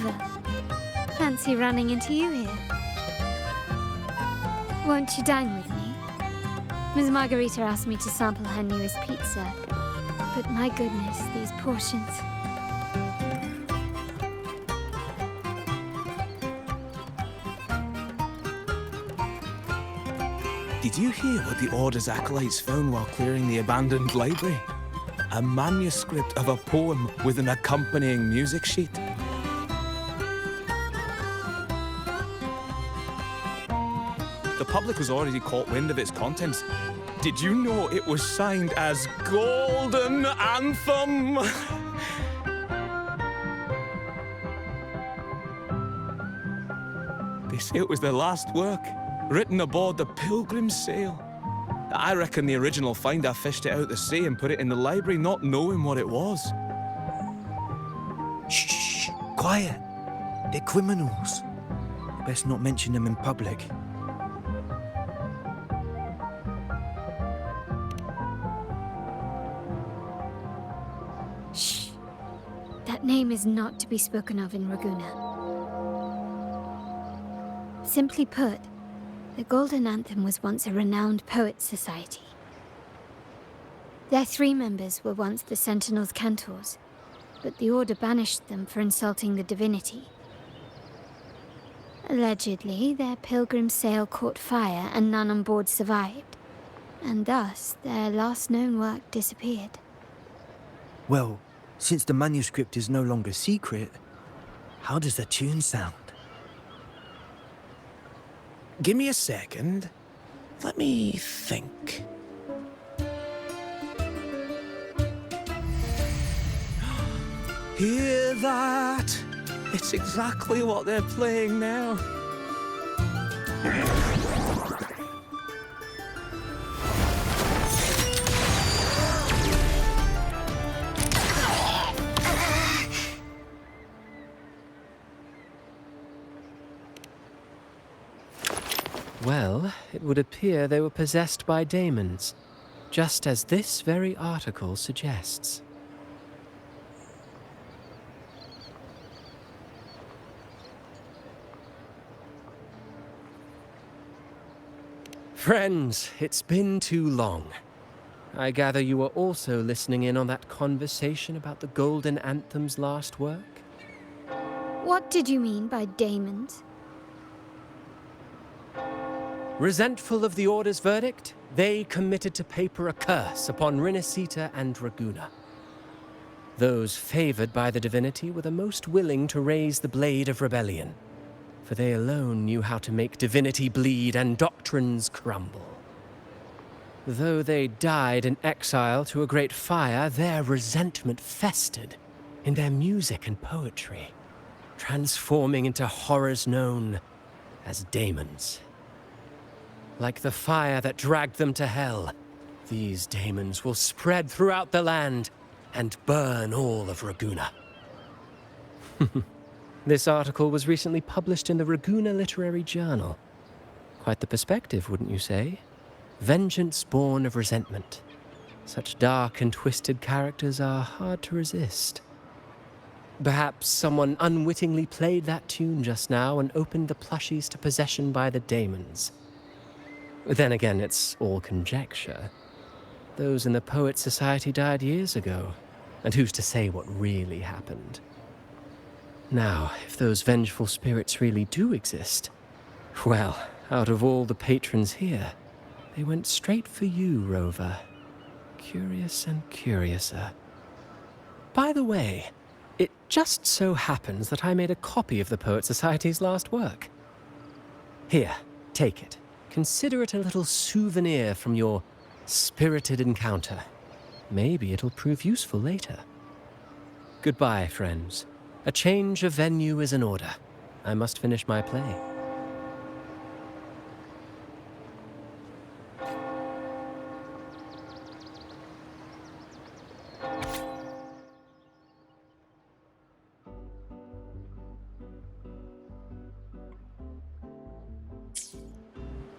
over. Fancy running into you here. Won't you dine with me? Ms. Margarita asked me to sample her newest pizza, but my goodness, these portions. Did you hear what the Order's acolytes found while clearing the abandoned library? A manuscript of a poem with an accompanying music sheet. The public has already caught wind of its contents. Did you know it was signed as Golden Anthem? They say it was their last work, written aboard the Pilgrim's Sail. I reckon the original finder fished it out the sea and put it in the library, not knowing what it was. Shh, quiet. They're criminals. Best not mention them in public. Shh. That name is not to be spoken of in Raguna. Simply put, the Golden Anthem was once a renowned poets' society. Their 3 members were once the Sentinel's cantors, but the Order banished them for insulting the divinity. Allegedly, their pilgrim sail caught fire and none on board survived, and thus their last known work disappeared. Well, since the manuscript is no longer secret, how does the tune sound? Give me a second. Let me think. Hear that? It's exactly what they're playing now. Well, it would appear they were possessed by daemons, just as this very article suggests. Friends, it's been too long. I gather you were also listening in on that conversation about the Golden Anthem's last work? What did you mean by daemons? Resentful of the Order's verdict, they committed to paper a curse upon Rinascita and Raguna. Those favored by the divinity were the most willing to raise the blade of rebellion, for they alone knew how to make divinity bleed and doctrines crumble. Though they died in exile to a great fire, their resentment festered in their music and poetry, transforming into horrors known as daemons. Like the fire that dragged them to hell, these daemons will spread throughout the land and burn all of Raguna. This article was recently published in the Raguna Literary Journal. Quite the perspective, wouldn't you say? Vengeance born of resentment. Such dark and twisted characters are hard to resist. Perhaps someone unwittingly played that tune just now and opened the plushies to possession by the daemons. Then again, it's all conjecture. Those in the Poets' Society died years ago, and who's to say what really happened? Now, if those vengeful spirits really do exist, well, out of all the patrons here, they went straight for you, Rover. Curious and curiouser. By the way, it just so happens that I made a copy of the Poets' Society's last work. Here, take it. Consider it a little souvenir from your spirited encounter. Maybe it'll prove useful later. Goodbye, friends. A change of venue is in order. I must finish my play.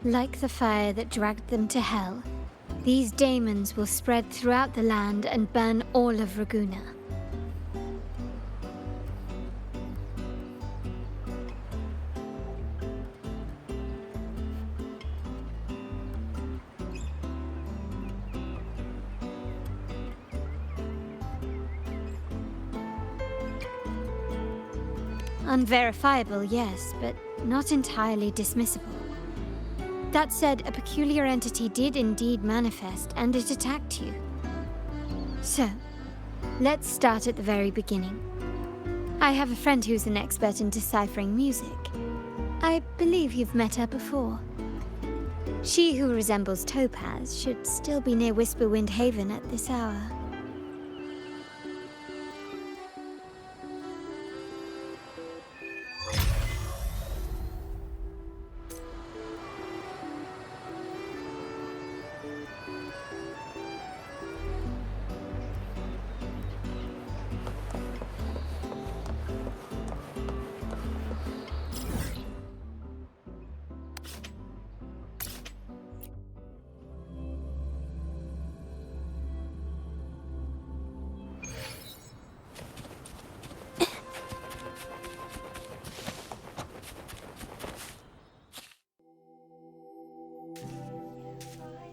Like the fire that dragged them to hell, these daemons will spread throughout the land and burn all of Raguna. Unverifiable, yes, but not entirely dismissible. That said, a peculiar entity did indeed manifest, and it attacked you. So, let's start at the very beginning. I have a friend who's an expert in deciphering music. I believe you've met her before. She who resembles Topaz should still be near Whisperwind Haven at this hour.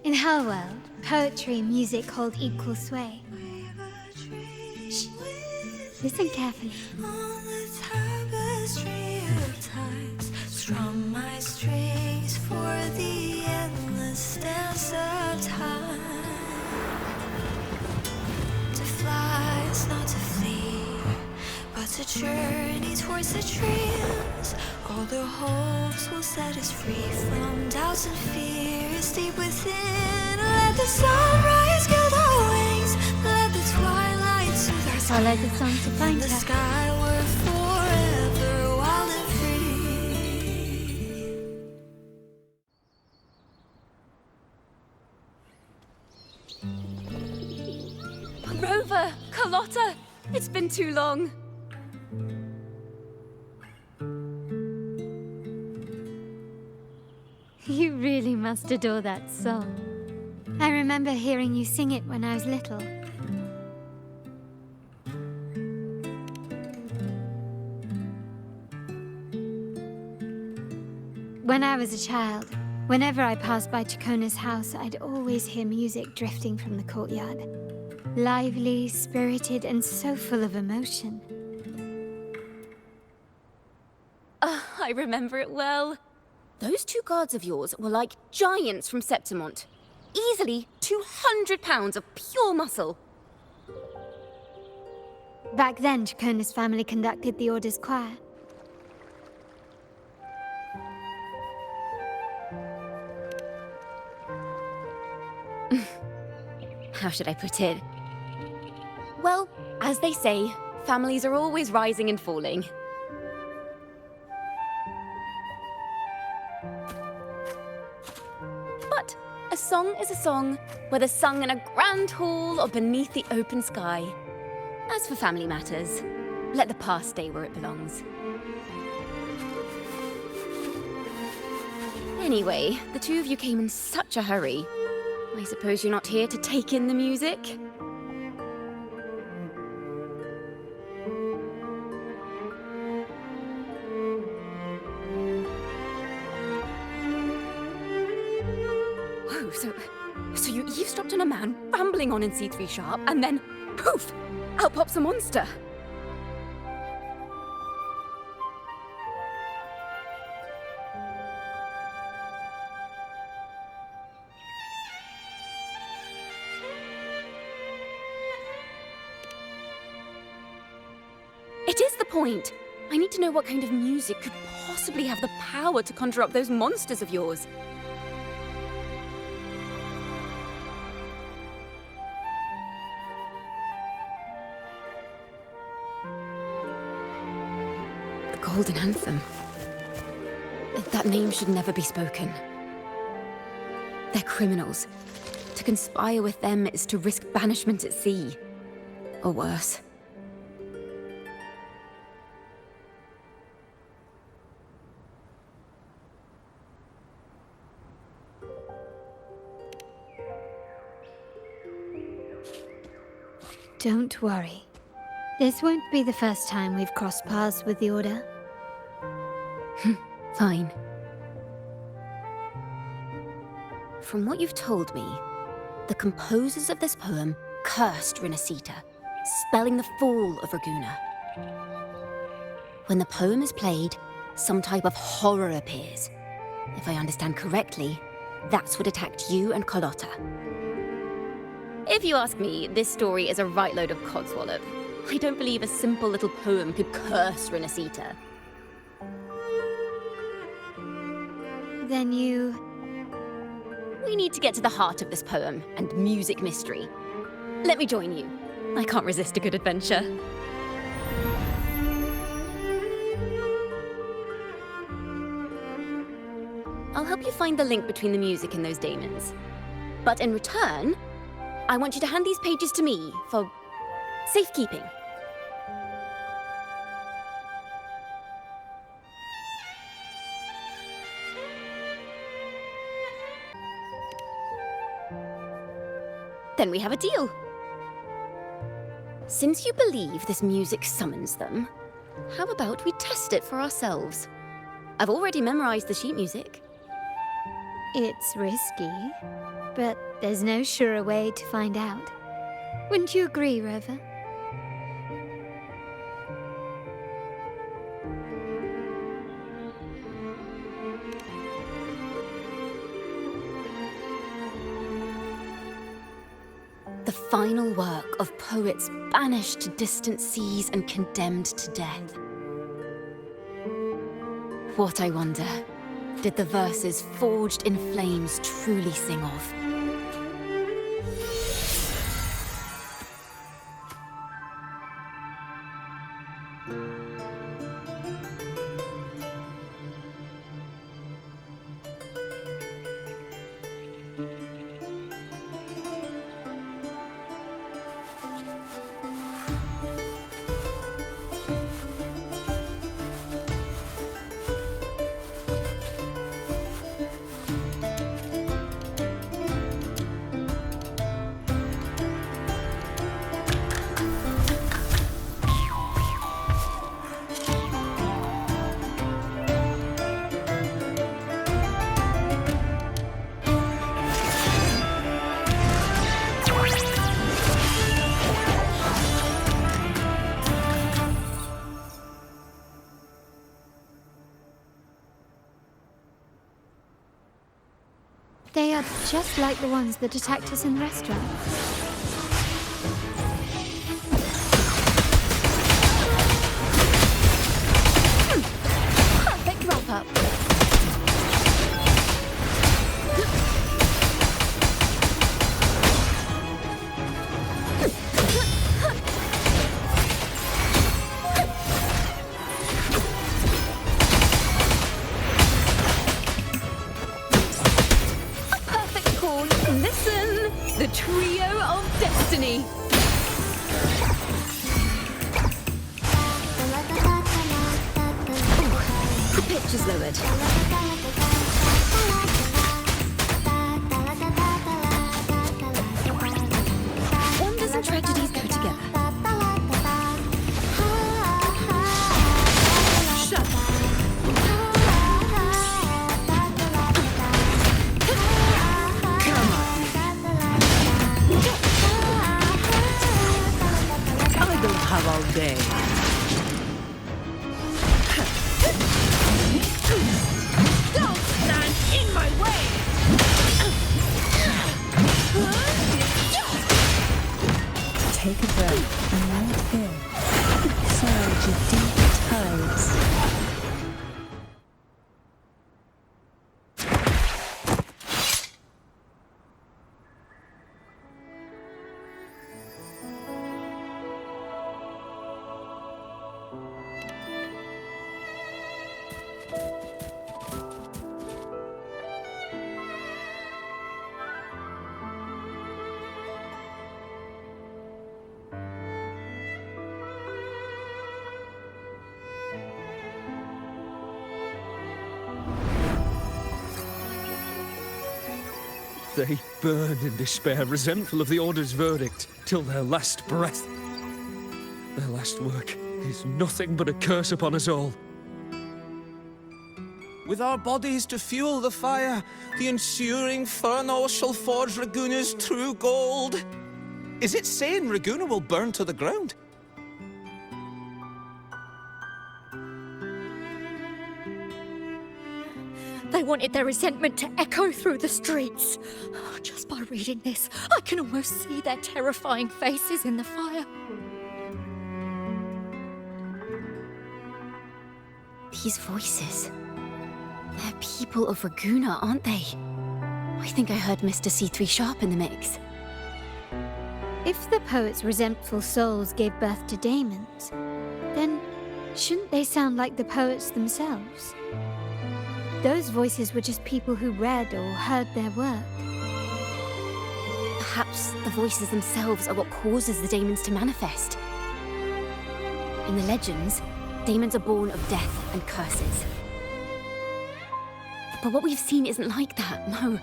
In her world, poetry and music hold equal sway. Shh. Listen carefully. On the tapestry of times, strum my strings for the endless dance of time. To fly is not to flee, but to journey towards the dreams. All the hopes will set us free from doubts and fears deep within. Let the sunrise gild our wings, let the twilight soothe our Follow the skin. song to find The her. sky were forever wild and free. Rover! Carlotta! It's been too long. You really must adore that song. I remember hearing you sing it when I was little. When I was a child, whenever I passed by Ciaccona's house, I'd always hear music drifting from the courtyard. Lively, spirited, and so full of emotion. I remember it well. Those two guards of yours were like giants from Septimont. Easily 200 pounds of pure muscle. Back then, Ciaccona's family conducted the Order's choir. How should I put it? Well, as they say, families are always rising and falling. But a song is a song, whether sung in a grand hall or beneath the open sky. As for family matters, let the past stay where it belongs. Anyway, the two of you came in such a hurry. I suppose you're not here to take in the music? Whoa, so you eavesdropped on a man rambling on in C3 Sharp, and then, poof, out pops a monster. It is the point. I need to know what kind of music could possibly have the power to conjure up those monsters of yours. The Golden Anthem. That name should never be spoken. They're criminals. To conspire with them is to risk banishment at sea. Or worse. Don't worry. This won't be the first time we've crossed paths with the Order. Fine. From what you've told me, the composers of this poem cursed Rinascita, spelling the fall of Raguna. When the poem is played, some type of horror appears. If I understand correctly, that's what attacked you and Carlotta. If you ask me, this story is a right load of codswallop. I don't believe a simple little poem could curse Renacita. Then you... We need to get to the heart of this poem and music mystery. Let me join you. I can't resist a good adventure. I'll help you find the link between the music and those daemons. But in return, I want you to hand these pages to me for safekeeping. Then we have a deal. Since you believe this music summons them, how about we test it for ourselves? I've already memorized the sheet music. It's risky, but there's no surer way to find out. Wouldn't you agree, Rover? The final work of poets banished to distant seas and condemned to death. What, I wonder, did the verses forged in flames truly sing of? They are just like the ones that attacked us in the restaurant. Perfect wrap-up. Listen, the trio of destiny. The pitch is lowered. Wonders and tragedies go together. Shut up. Have all day. Don't stand in my way! Take a breath and let in. Surge of deep tides. They burn in despair, resentful of the Order's verdict, till their last breath. Their last work is nothing but a curse upon us all. With our bodies to fuel the fire, the ensuing furnace shall forge Raguna's true gold. Is it saying Raguna will burn to the ground? They wanted their resentment to echo through the streets. Just by reading this, I can almost see their terrifying faces in the fire. These voices. They're people of Raguna, aren't they? I think I heard Mr. C3 Sharp in the mix. If the poet's resentful souls gave birth to daemons, then shouldn't they sound like the poets themselves? Those voices were just people who read or heard their work. Perhaps the voices themselves are what causes the daemons to manifest. In the legends, daemons are born of death and curses. But what we've seen isn't like that, no.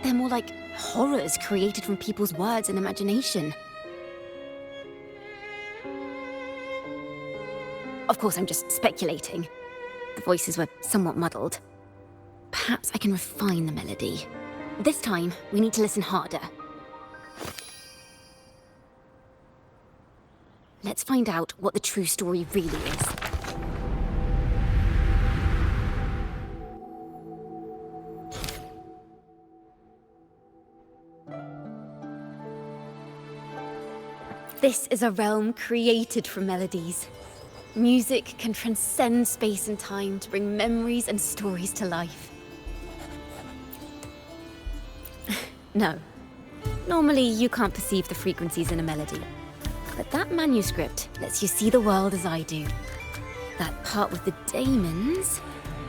They're more like horrors created from people's words and imagination. Of course, I'm just speculating. The voices were somewhat muddled. Perhaps I can refine the melody. This time, we need to listen harder. Let's find out what the true story really is. This is a realm created from melodies. Music can transcend space and time to bring memories and stories to life. No. Normally, you can't perceive the frequencies in a melody. But that manuscript lets you see the world as I do. That part with the daemons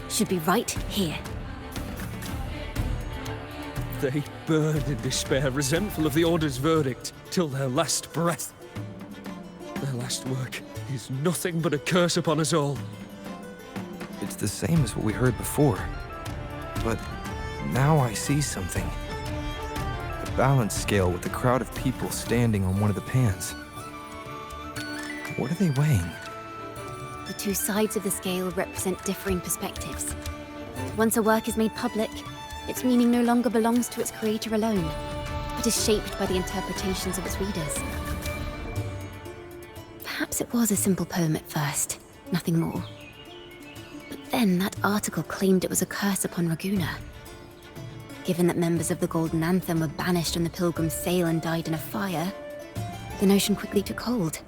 should be right here. They burned in despair, resentful of the Order's verdict, till their last breath. Their last work is nothing but a curse upon us all. It's the same as what we heard before. But now I see something. A balance scale with a crowd of people standing on one of the pans. What are they weighing? The two sides of the scale represent differing perspectives. Once a work is made public, its meaning no longer belongs to its creator alone, but is shaped by the interpretations of its readers. Perhaps it was a simple poem at first, nothing more. But then that article claimed it was a curse upon Raguna. Given that members of the Golden Anthem were banished on the Pilgrim's Sail and died in a fire, the notion quickly took hold.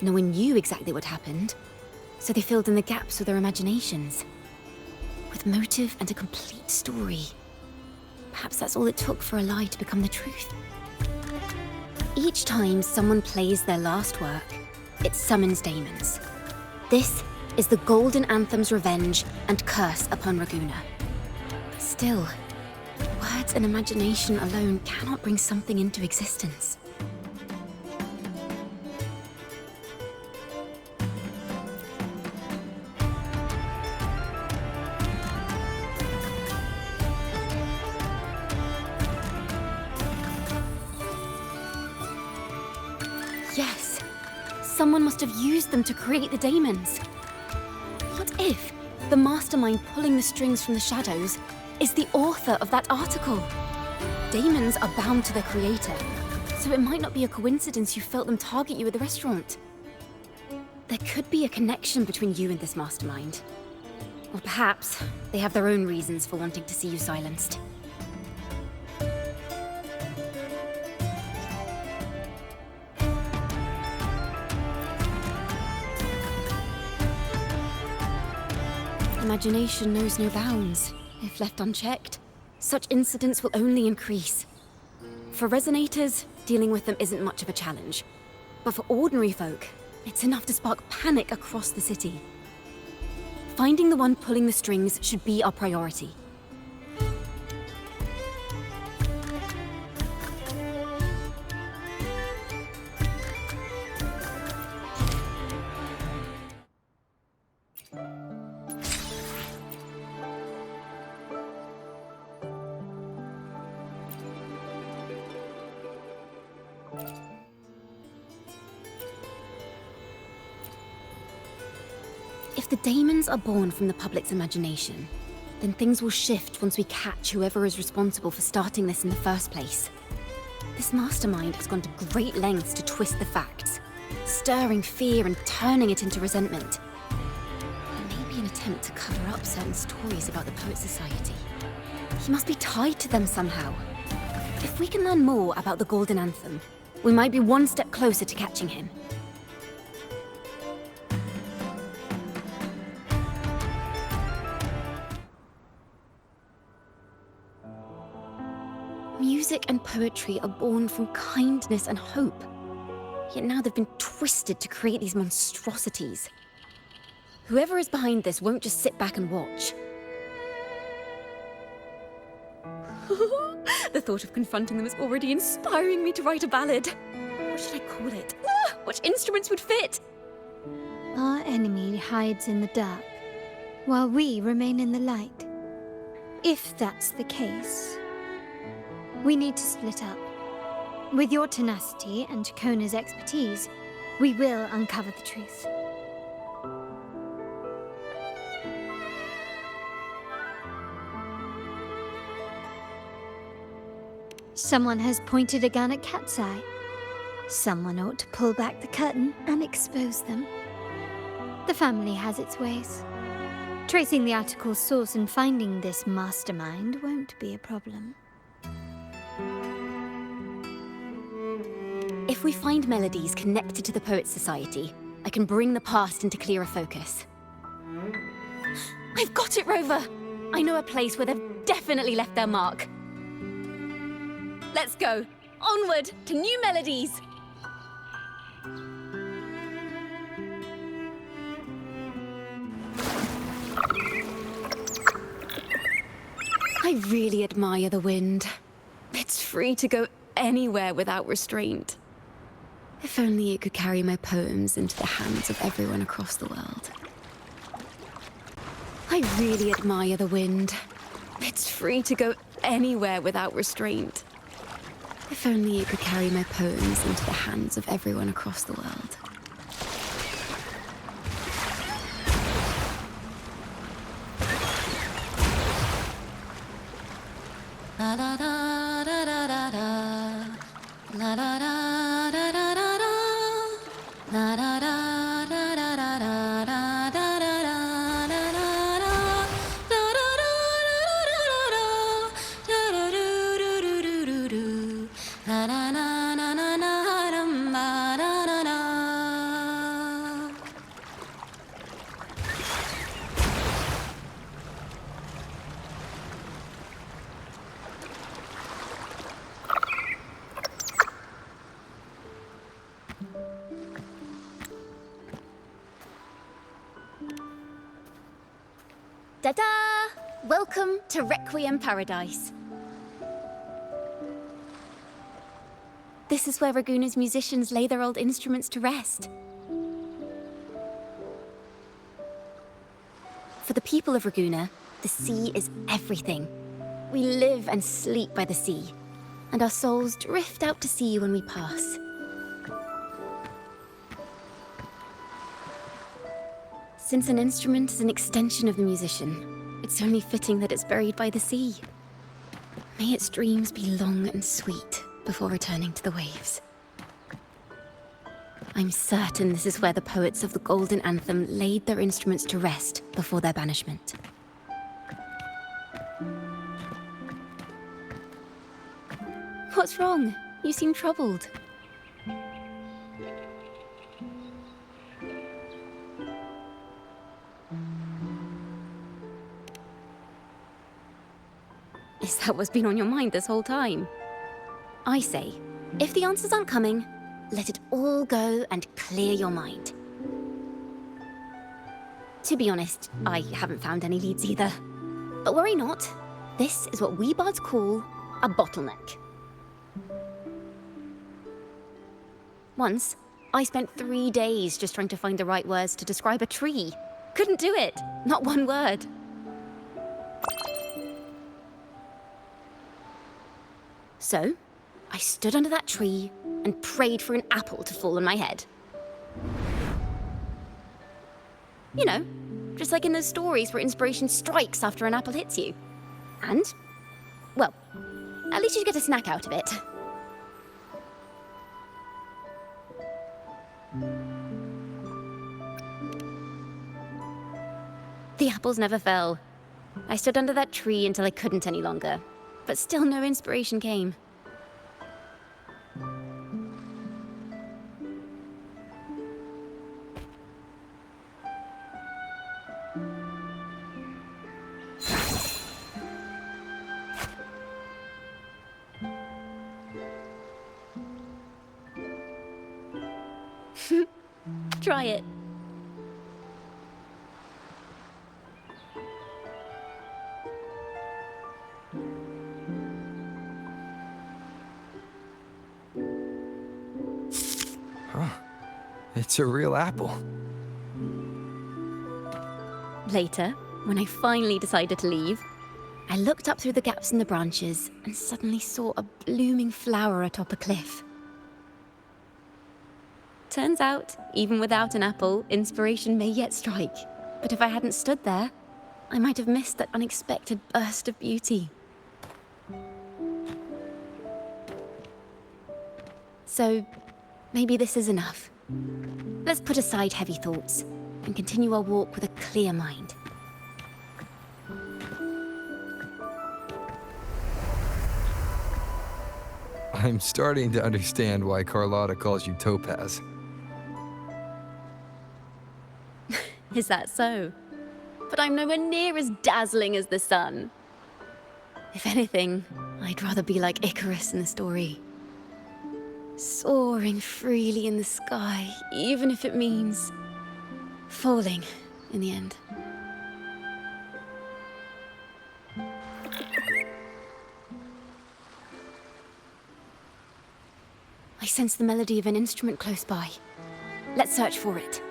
No one knew exactly what happened, so they filled in the gaps with their imaginations. With motive and a complete story. Perhaps that's all it took for a lie to become the truth. Each time someone plays their last work, it summons daemons. This is the Golden Anthem's revenge and curse upon Raguna. But still, words and imagination alone cannot bring something into existence. Yes, someone must have used them to create the daemons. What if the mastermind pulling the strings from the shadows is the author of that article? Daemons are bound to their creator, so it might not be a coincidence you felt them target you at the restaurant. There could be a connection between you and this mastermind. Or perhaps they have their own reasons for wanting to see you silenced. Imagination knows no bounds. If left unchecked, such incidents will only increase. For resonators, dealing with them isn't much of a challenge. But for ordinary folk, it's enough to spark panic across the city. Finding the one pulling the strings should be our priority. If the daemons are born from the public's imagination, then things will shift once we catch whoever is responsible for starting this in the first place. This mastermind has gone to great lengths to twist the facts, stirring fear and turning it into resentment. Maybe an attempt to cover up certain stories about the Poet Society. He must be tied to them somehow. If we can learn more about the Golden Anthem, we might be one step closer to catching him. Music and poetry are born from kindness and hope. Yet now they've been twisted to create these monstrosities. Whoever is behind this won't just sit back and watch. The thought of confronting them is already inspiring me to write a ballad. What should I call it? Which instruments would fit? Our enemy hides in the dark, while we remain in the light. If that's the case, we need to split up. With your tenacity and Ciaccona's expertise, we will uncover the truth. Someone has pointed a gun at Cat's Eye. Someone ought to pull back the curtain and expose them. The family has its ways. Tracing the article's source and finding this mastermind won't be a problem. If we find melodies connected to the Poet Society, I can bring the past into clearer focus. I've got it, Rover! I know a place where they've definitely left their mark. Let's go! Onward to new melodies! I really admire the wind. It's free to go anywhere without restraint. If only it could carry my poems into the hands of everyone across the world. I really admire the wind. It's free to go anywhere without restraint. If only it could carry my poems into the hands of everyone across the world. La da da da da da da. La da da da da da da. La da da da da da da da da da da da da da. Da da da da da da da. Da do do do do do do. La na na na na na dum ba da da da. Ta-da! Welcome to Requiem Paradise. This is where Raguna's musicians lay their old instruments to rest. For the people of Raguna, the sea is everything. We live and sleep by the sea, and our souls drift out to sea when we pass. Since an instrument is an extension of the musician, it's only fitting that it's buried by the sea. May its dreams be long and sweet before returning to the waves. I'm certain this is where the poets of the Golden Anthem laid their instruments to rest before their banishment. What's wrong? You seem troubled. Is that what's been on your mind this whole time? I say, if the answers aren't coming, let it all go and clear your mind. To be honest, I haven't found any leads either. But worry not, this is what we bards call a bottleneck. Once, I spent 3 days just trying to find the right words to describe a tree. Couldn't do it, not one word. So, I stood under that tree and prayed for an apple to fall on my head. You know, Just like in those stories where inspiration strikes after an apple hits you. And, well, at least you get a snack out of it. The apples never fell. I stood under that tree until I couldn't any longer, but still no inspiration came. Try it. Huh. It's a real apple. Later, when I finally decided to leave, I looked up through the gaps in the branches and suddenly saw a blooming flower atop a cliff. Turns out, even without an apple, inspiration may yet strike. But if I hadn't stood there, I might have missed that unexpected burst of beauty. So, maybe this is enough. Let's put aside heavy thoughts and continue our walk with a clear mind. I'm starting to understand why Carlotta calls you Topaz. Is that so? But I'm nowhere near as dazzling as the sun. If anything, I'd rather be like Icarus in the story. Soaring freely in the sky, even if it means falling in the end. I sense the melody of an instrument close by. Let's search for it.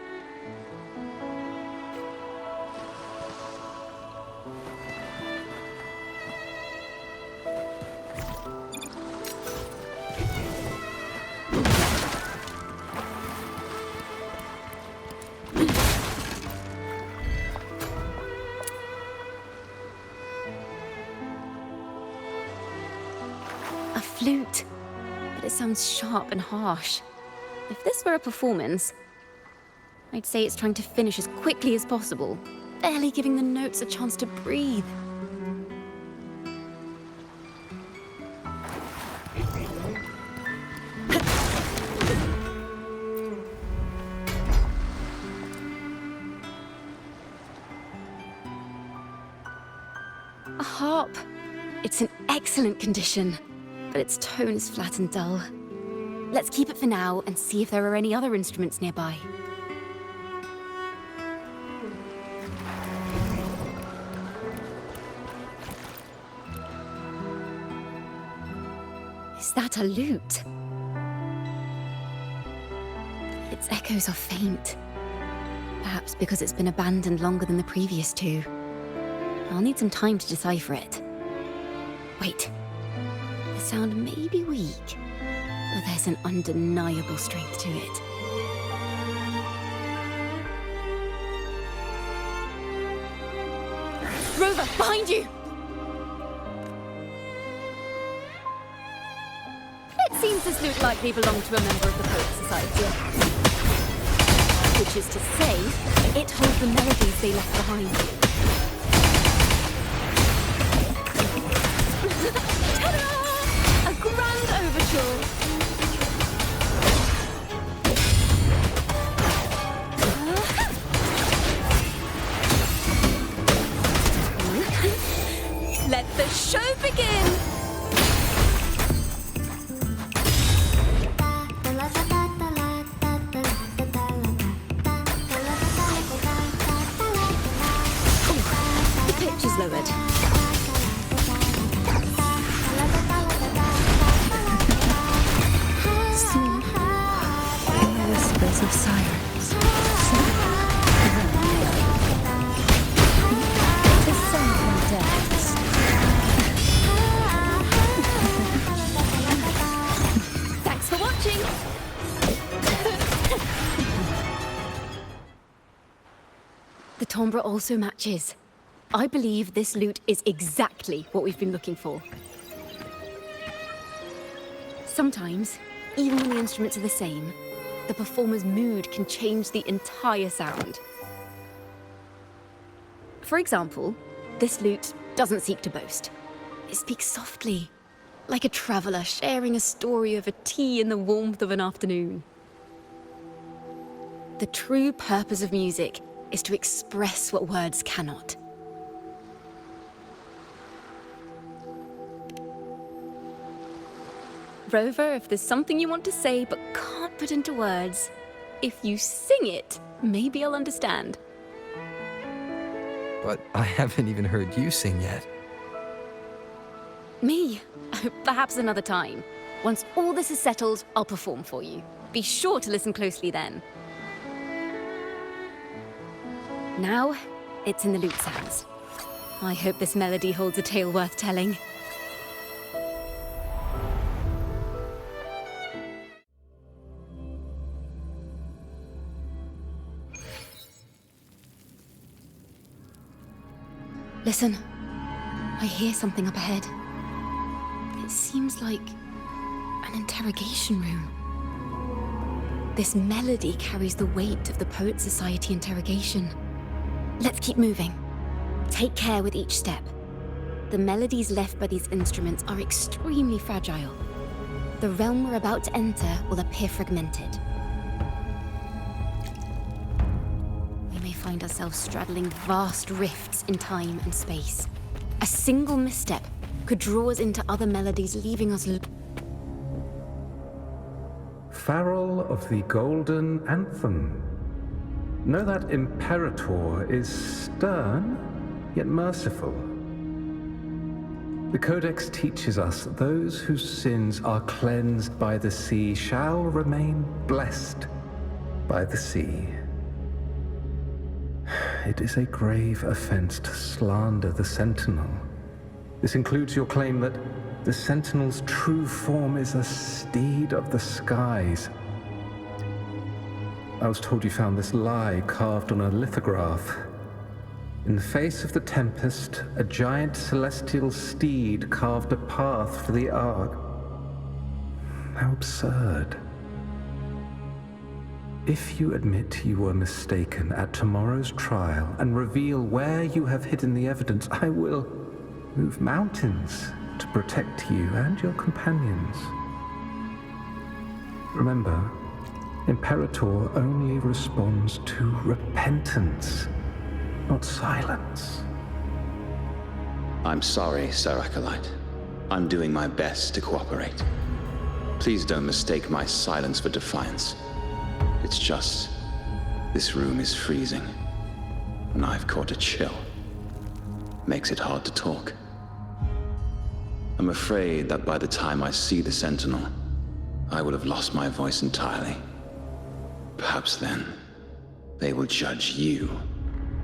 A flute. But it sounds sharp and harsh. If this were a performance, I'd say it's trying to finish as quickly as possible, barely giving the notes a chance to breathe. A harp. It's in excellent condition, but its tone is flat and dull. Let's keep it for now and see if there are any other instruments nearby. Is that a lute? Its echoes are faint. Perhaps because it's been abandoned longer than the previous two. I'll need some time to decipher it. Wait. The sound may be weak, but there's an undeniable strength to it. Rover, behind you! It seems this lute likely belonged to a member of the Poet Society. Which is to say, it holds the melodies they left behind. Ta-da! A grand overture! Let the show begin! The pitch is lowered. Soon, in the whispers of sirens, descend from depths. Thanks for watching! The timbre also matches. I believe this lute is exactly what we've been looking for. Sometimes, even when the instruments are the same, the performer's mood can change the entire sound. For example, this lute doesn't seek to boast. It speaks softly, like a traveler sharing a story over tea in the warmth of an afternoon. The true purpose of music is to express what words cannot. Rover, if there's something you want to say but can't put into words, if you sing it, maybe I'll understand. But I haven't even heard you sing yet. Me? Perhaps another time. Once all this is settled, I'll perform for you. Be sure to listen closely then. Now, it's in the lute sounds. I hope this melody holds a tale worth telling. Listen, I hear something up ahead. It seems like an interrogation room. This melody carries the weight of the Poet Society interrogation. Let's keep moving. Take care with each step. The melodies left by these instruments are extremely fragile. The realm we're about to enter will appear fragmented. Find ourselves straddling vast rifts in time and space. A single misstep could draw us into other melodies, leaving us... Farrell of the Golden Anthem. Know that Imperator is stern, yet merciful. The Codex teaches us that those whose sins are cleansed by the sea shall remain blessed by the sea. It is a grave offense to slander the Sentinel. This includes your claim that the Sentinel's true form is a steed of the skies. I was told you found this lie carved on a lithograph. In the face of the tempest, a giant celestial steed carved a path for the Ark. How absurd. If you admit you were mistaken at tomorrow's trial and reveal where you have hidden the evidence, I will move mountains to protect you and your companions. Remember, Imperator only responds to repentance, not silence. I'm sorry, Sir Acolyte. I'm doing my best to cooperate. Please don't mistake my silence for defiance. It's just, this room is freezing, and I've caught a chill. Makes it hard to talk. I'm afraid that by the time I see the Sentinel, I will have lost my voice entirely. Perhaps then, they will judge you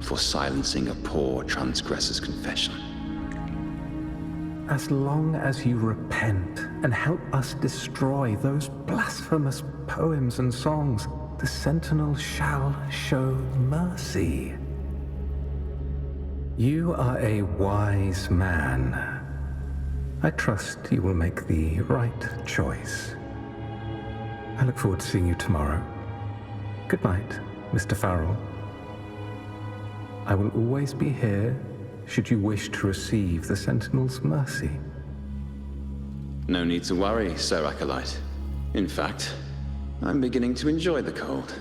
for silencing a poor transgressor's confession. As long as you repent and help us destroy those blasphemous poems and songs, the Sentinel shall show mercy. You are a wise man. I trust you will make the right choice. I look forward to seeing you tomorrow. Good night, Mr. Farrell. I will always be here should you wish to receive the Sentinel's mercy. No need to worry, Sir Acolyte. In fact, I'm beginning to enjoy the cold.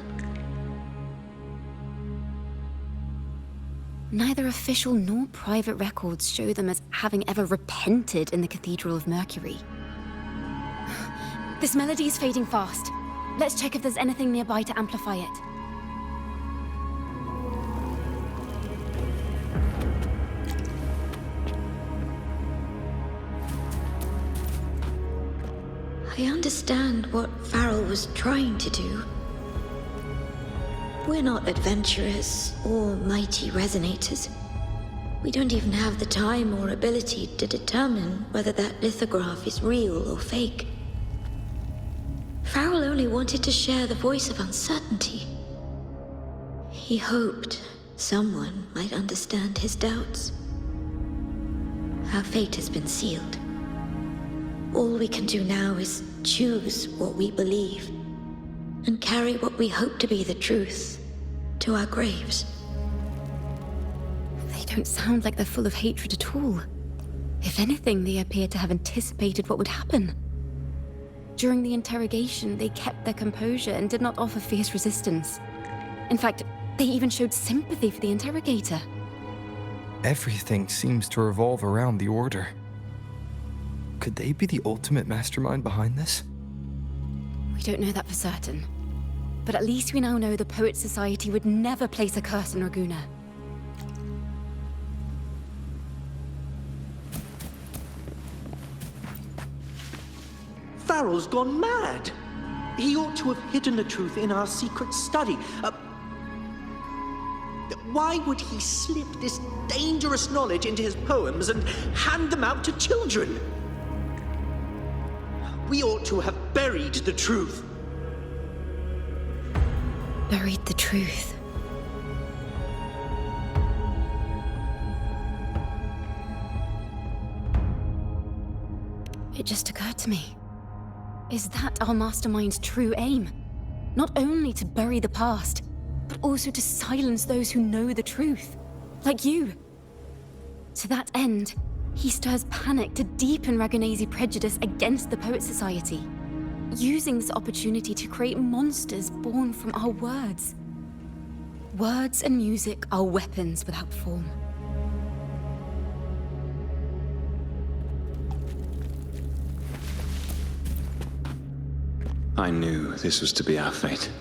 Neither official nor private records show them as having ever repented in the Cathedral of Mercury. This melody is fading fast. Let's check if there's anything nearby to amplify it. I understand what Farrell was trying to do. We're not adventurers or mighty resonators. We don't even have the time or ability to determine whether that lithograph is real or fake. Farrell only wanted to share the voice of uncertainty. He hoped someone might understand his doubts. Our fate has been sealed. All we can do now is choose what we believe and carry what we hope to be the truth to our graves. They don't sound like they're full of hatred at all. If anything, they appear to have anticipated what would happen. During the interrogation, they kept their composure and did not offer fierce resistance. In fact, they even showed sympathy for the interrogator. Everything seems to revolve around the Order. Could they be the ultimate mastermind behind this? We don't know that for certain. But at least we now know the Poets Society would never place a curse on Raguna. Farrell's gone mad. He ought to have hidden the truth in our secret study. Why would he slip this dangerous knowledge into his poems and hand them out to children? We ought to have buried the truth. Buried the truth. It just occurred to me. Is that our mastermind's true aim? Not only to bury the past, but also to silence those who know the truth, like you. To that end, he stirs panic to deepen Ragunese prejudice against the Poets Society, using this opportunity to create monsters born from our words. Words and music are weapons without form. I knew this was to be our fate.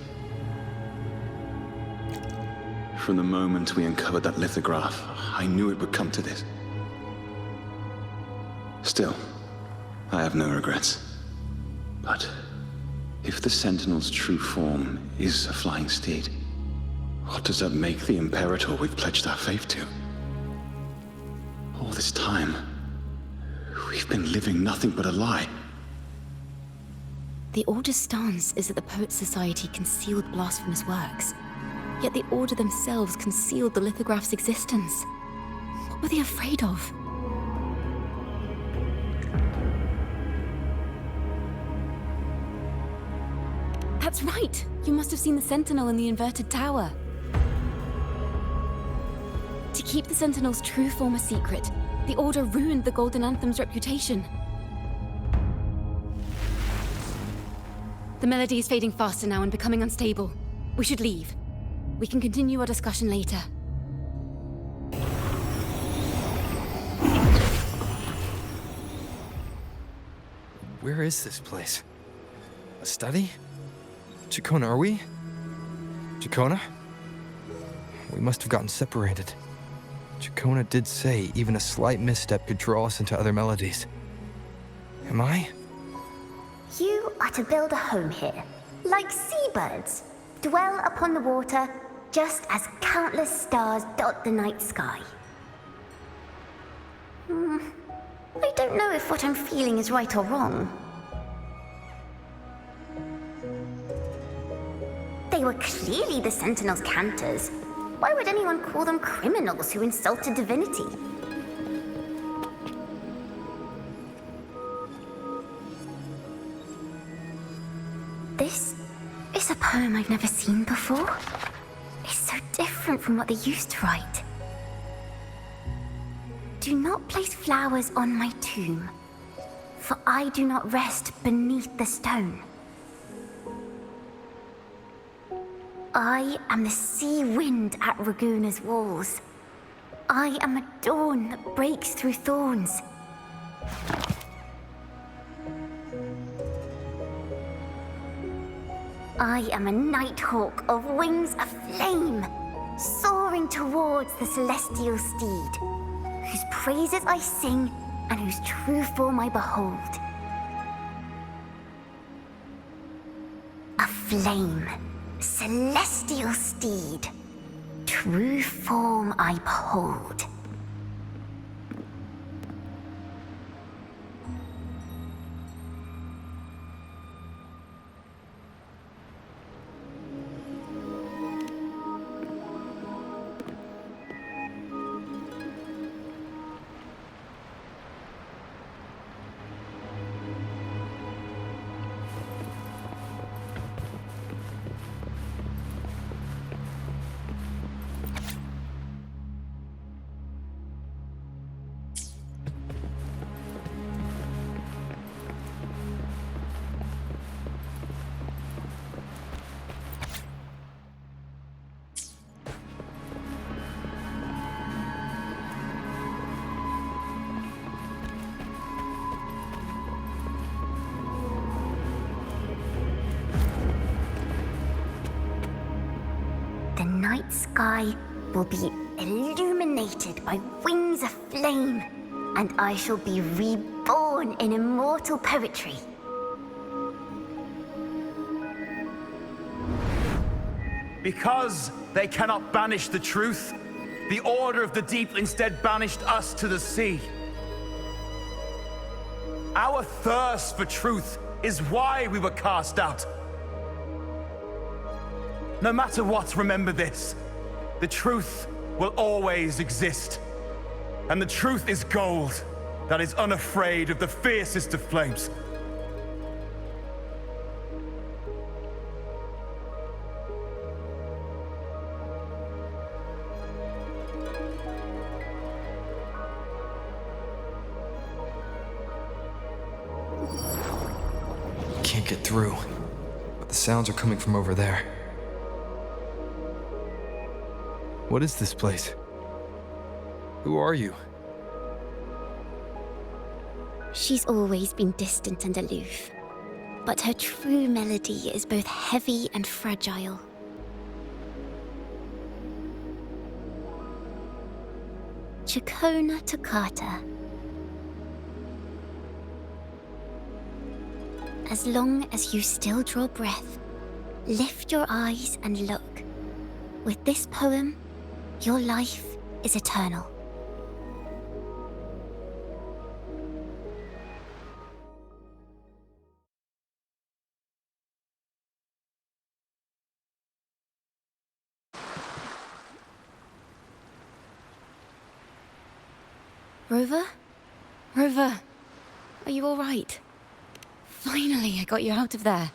From the moment we uncovered that lithograph, I knew it would come to this. Still, I have no regrets. But if the Sentinel's true form is a flying steed, what does that make the Imperator we've pledged our faith to? All this time, we've been living nothing but a lie. The Order's stance is that the Poets Society concealed blasphemous works, yet the Order themselves concealed the lithograph's existence. What were they afraid of? That's right! You must have seen the Sentinel in the inverted tower. To keep the Sentinel's true form a secret, the Order ruined the Golden Anthem's reputation. The melody is fading faster now and becoming unstable. We should leave. We can continue our discussion later. Where is this place? A study? Ciaccona, are we? Ciaccona? We must have gotten separated. Ciaccona did say even a slight misstep could draw us into other melodies. Am I? You are to build a home here, like seabirds. Dwell upon the water, just as countless stars dot the night sky. I don't know if what I'm feeling is right or wrong. They were clearly the Sentinel's cantors. Why would anyone call them criminals who insulted divinity? This is a poem I've never seen before. It's so different from what they used to write. Do not place flowers on my tomb, for I do not rest beneath the stone. I am the sea wind at Raguna's walls. I am a dawn that breaks through thorns. I am a nighthawk of wings aflame, soaring towards the celestial steed, whose praises I sing and whose true form I behold. A flame, celestial steed, true form I behold. the night sky will be illuminated by wings of flame, and I shall be reborn in immortal poetry. Because they cannot banish the truth, the Order of the Deep instead banished us to the sea. Our thirst for truth is why we were cast out. No matter what, remember this. The truth will always exist. And the truth is gold that is unafraid of the fiercest of flames. Can't get through, but the sounds are coming from over there. What is this place? Who are you? She's always been distant and aloof, but her true melody is both heavy and fragile. Ciaccona toccata. As long as you still draw breath, lift your eyes and look. With this poem, your life is eternal. Rover? Rover, are you all right? Finally, I got you out of there.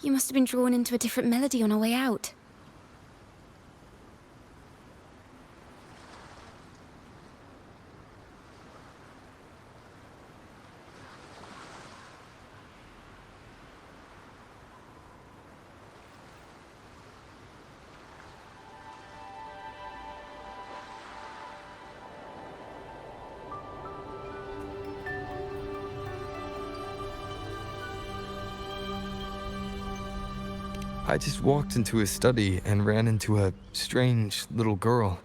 You must have been drawn into a different melody on our way out. I just walked into his study and ran into a strange little girl.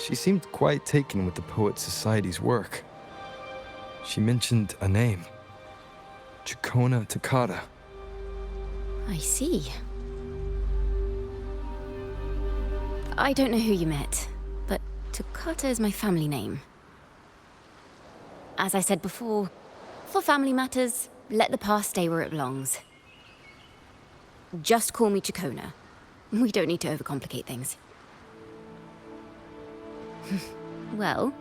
She seemed quite taken with the Poet Society's work. She mentioned a name. Ciaccona toccata. I see. I don't know who you met, but Toccata is my family name. As I said before, for family matters, let the past stay where it belongs. Just call me Ciaccona. We don't need to overcomplicate things. Well,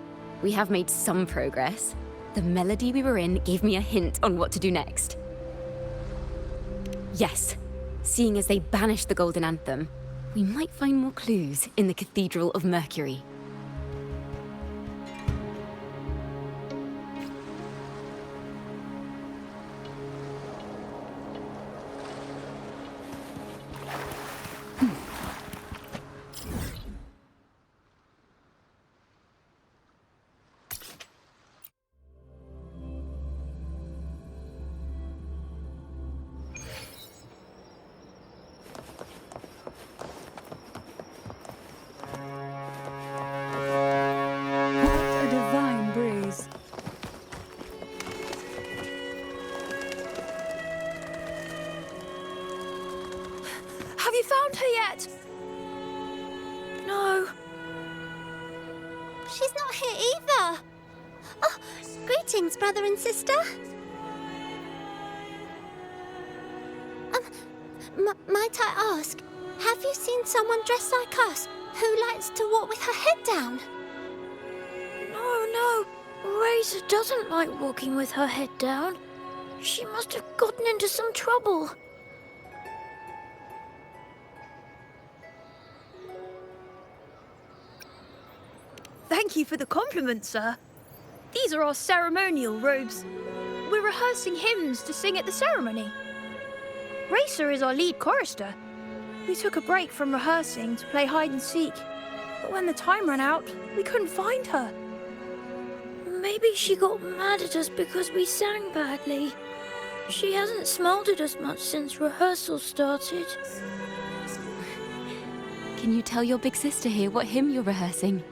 we have made some progress. The melody we were in gave me a hint on what to do next. Yes, seeing as they banished the Golden Anthem, we might find more clues in the Cathedral of Mercury. Have you found her yet? No. She's not here either. Oh, greetings, brother and sister. Might I ask, have you seen someone dressed like us who likes to walk with her head down? No. Razor doesn't like walking with her head down. She must have gotten into some trouble. Thank you for the compliment, sir. These are our ceremonial robes. We're rehearsing hymns to sing at the ceremony. Racer is our lead chorister. We took a break from rehearsing to play hide and seek, but when the time ran out, we couldn't find her. Maybe she got mad at us because we sang badly. She hasn't smiled at us much since rehearsal started. Can you tell your big sister here what hymn you're rehearsing?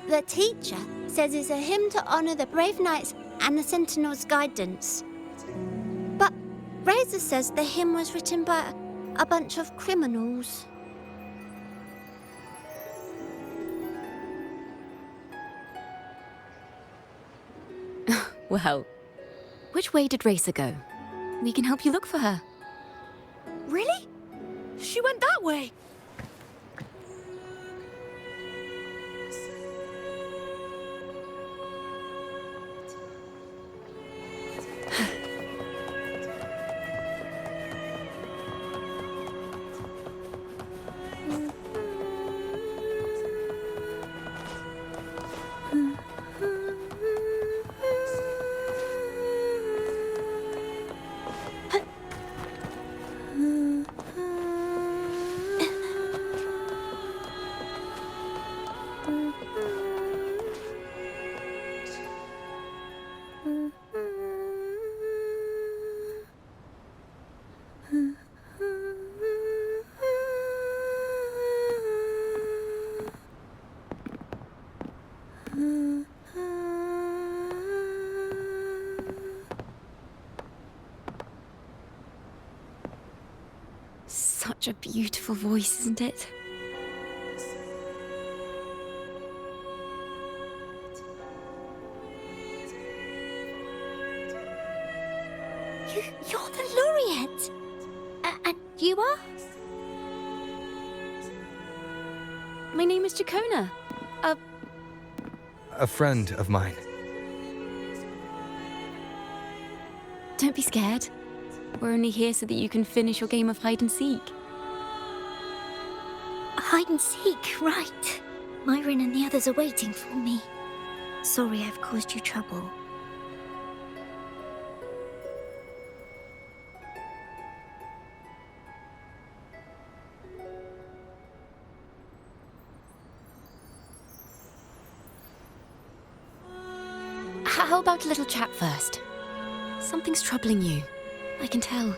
The teacher says it's a hymn to honor the brave knights and the Sentinel's guidance. But Razor says the hymn was written by a bunch of criminals. Well, which way did Racer go? We can help you look for her. Really? She went that way. Such a beautiful voice, isn't it? You're the laureate! And you are? My name is Ciaccona. A friend of mine. Don't be scared. We're only here so that you can finish your game of hide and seek. Hide and seek, right. Myron and the others are waiting for me. Sorry I've caused you trouble. How about a little chat first? Something's troubling you. I can tell.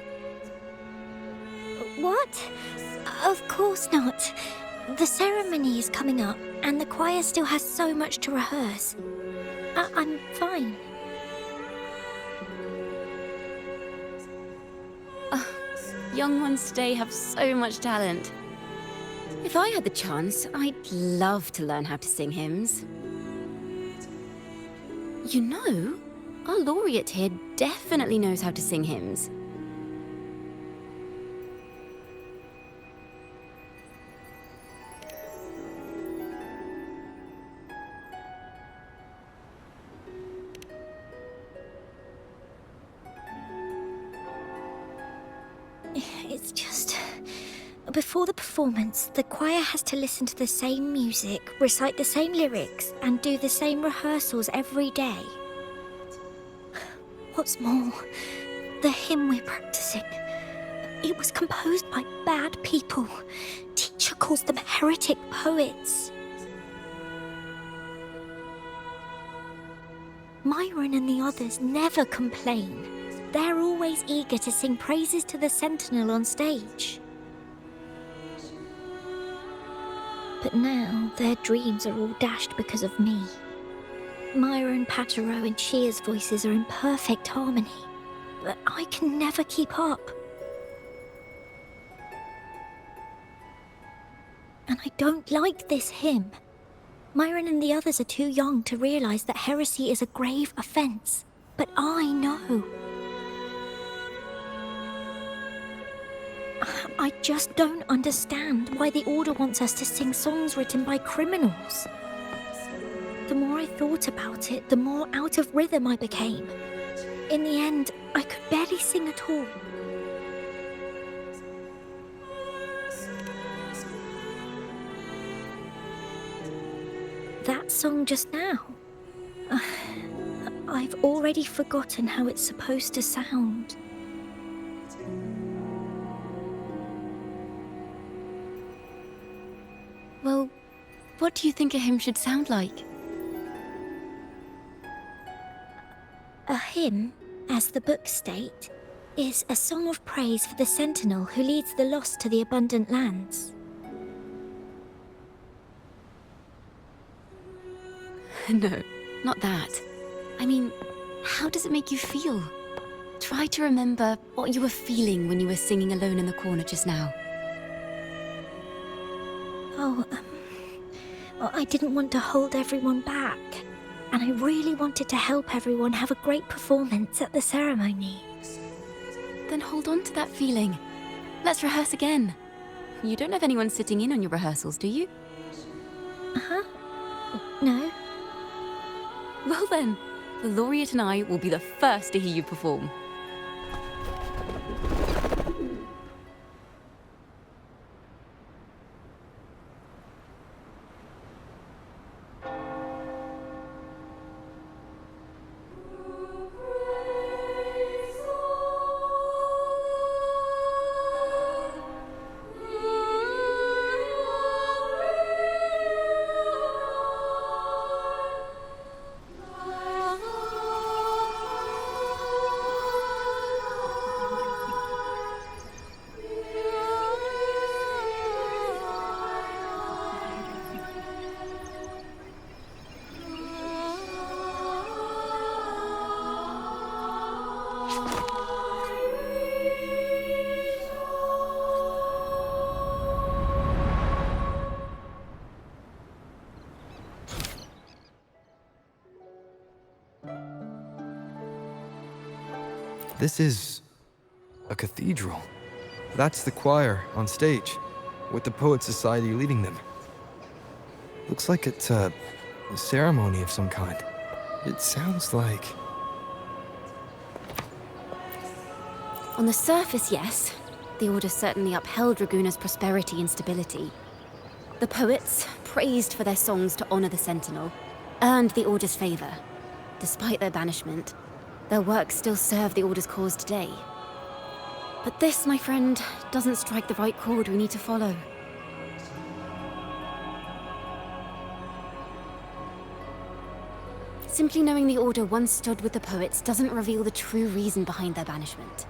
What? Of course not. The ceremony is coming up, and the choir still has so much to rehearse. I'm fine. Young ones today have so much talent. If I had the chance, I'd love to learn how to sing hymns. You know, our laureate here definitely knows how to sing hymns. It's just... Before the performance, the choir has to listen to the same music, recite the same lyrics, and do the same rehearsals every day. What's more, the hymn we're practicing, it was composed by bad people. Teacher calls them heretic poets. Myron and the others never complain. They're always eager to sing praises to the Sentinel on stage. But now, their dreams are all dashed because of me. Myron, Patero, and Shia's voices are in perfect harmony, but I can never keep up. And I don't like this hymn. Myron and the others are too young to realize that heresy is a grave offense, but I know. I just don't understand why the Order wants us to sing songs written by criminals. The more I thought about it, the more out of rhythm I became. In the end, I could barely sing at all. That song just now. I've already forgotten how it's supposed to sound. Well, what do you think a hymn should sound like? A hymn, as the books state, is a song of praise for the Sentinel who leads the lost to the abundant lands. No, not that. I mean, how does it make you feel? Try to remember what you were feeling when you were singing alone in the corner just now. Oh, well, I didn't want to hold everyone back. And I really wanted to help everyone have a great performance at the ceremony. Then hold on to that feeling. Let's rehearse again. You don't have anyone sitting in on your rehearsals, do you? Uh-huh. No. Well then, the laureate and I will be the first to hear you perform. This is a cathedral. That's the choir on stage, with the Poet Society leading them. Looks like it's a ceremony of some kind. It sounds like... On the surface, yes. The Order certainly upheld Raguna's prosperity and stability. The poets, praised for their songs to honor the Sentinel, earned the Order's favor. Despite their banishment, their works still serve the Order's cause today. But this, my friend, doesn't strike the right chord we need to follow. Simply knowing the Order once stood with the poets doesn't reveal the true reason behind their banishment.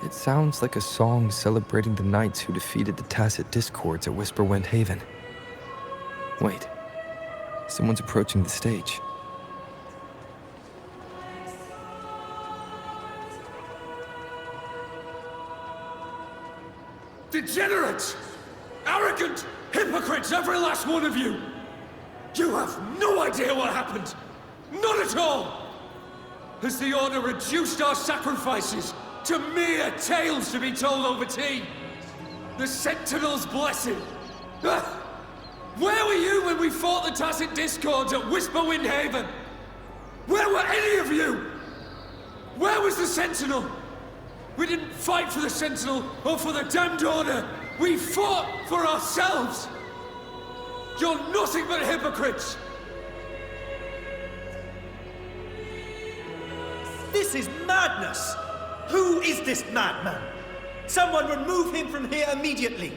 It sounds like a song celebrating the knights who defeated the Tacit Discords at Whisperwind Haven. Wait, someone's approaching the stage. Degenerates! Arrogant hypocrites, every last one of you! You have no idea what happened! None at all! Has the Order reduced our sacrifices to mere tales to be told over tea? The Sentinel's blessing! Where were you when we fought the Tacit Discords at Whisperwind Haven? Where were any of you? Where was the Sentinel? We didn't fight for the Sentinel or for the damned Order. We fought for ourselves. You're nothing but hypocrites. This is madness! Who is this madman? Someone remove him from here immediately.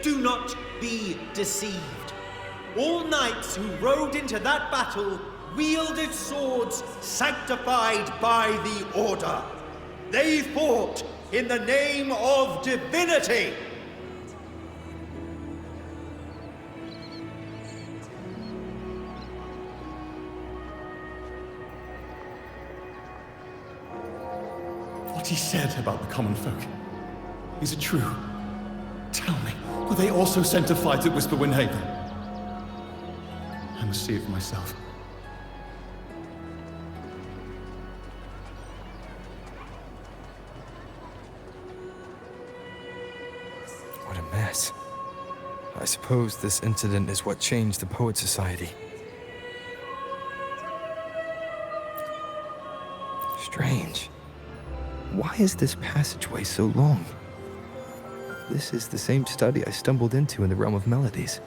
Do not be deceived. All knights who rode into that battle wielded swords sanctified by the Order. They fought in the name of divinity. What he said about the common folk, is it true? Tell me, were they also sent to fight at Whisperwind Haven? I must see it for myself. What a mess. I suppose this incident is what changed the Poet Society. Strange. Why is this passageway so long? This is the same study I stumbled into in the realm of melodies.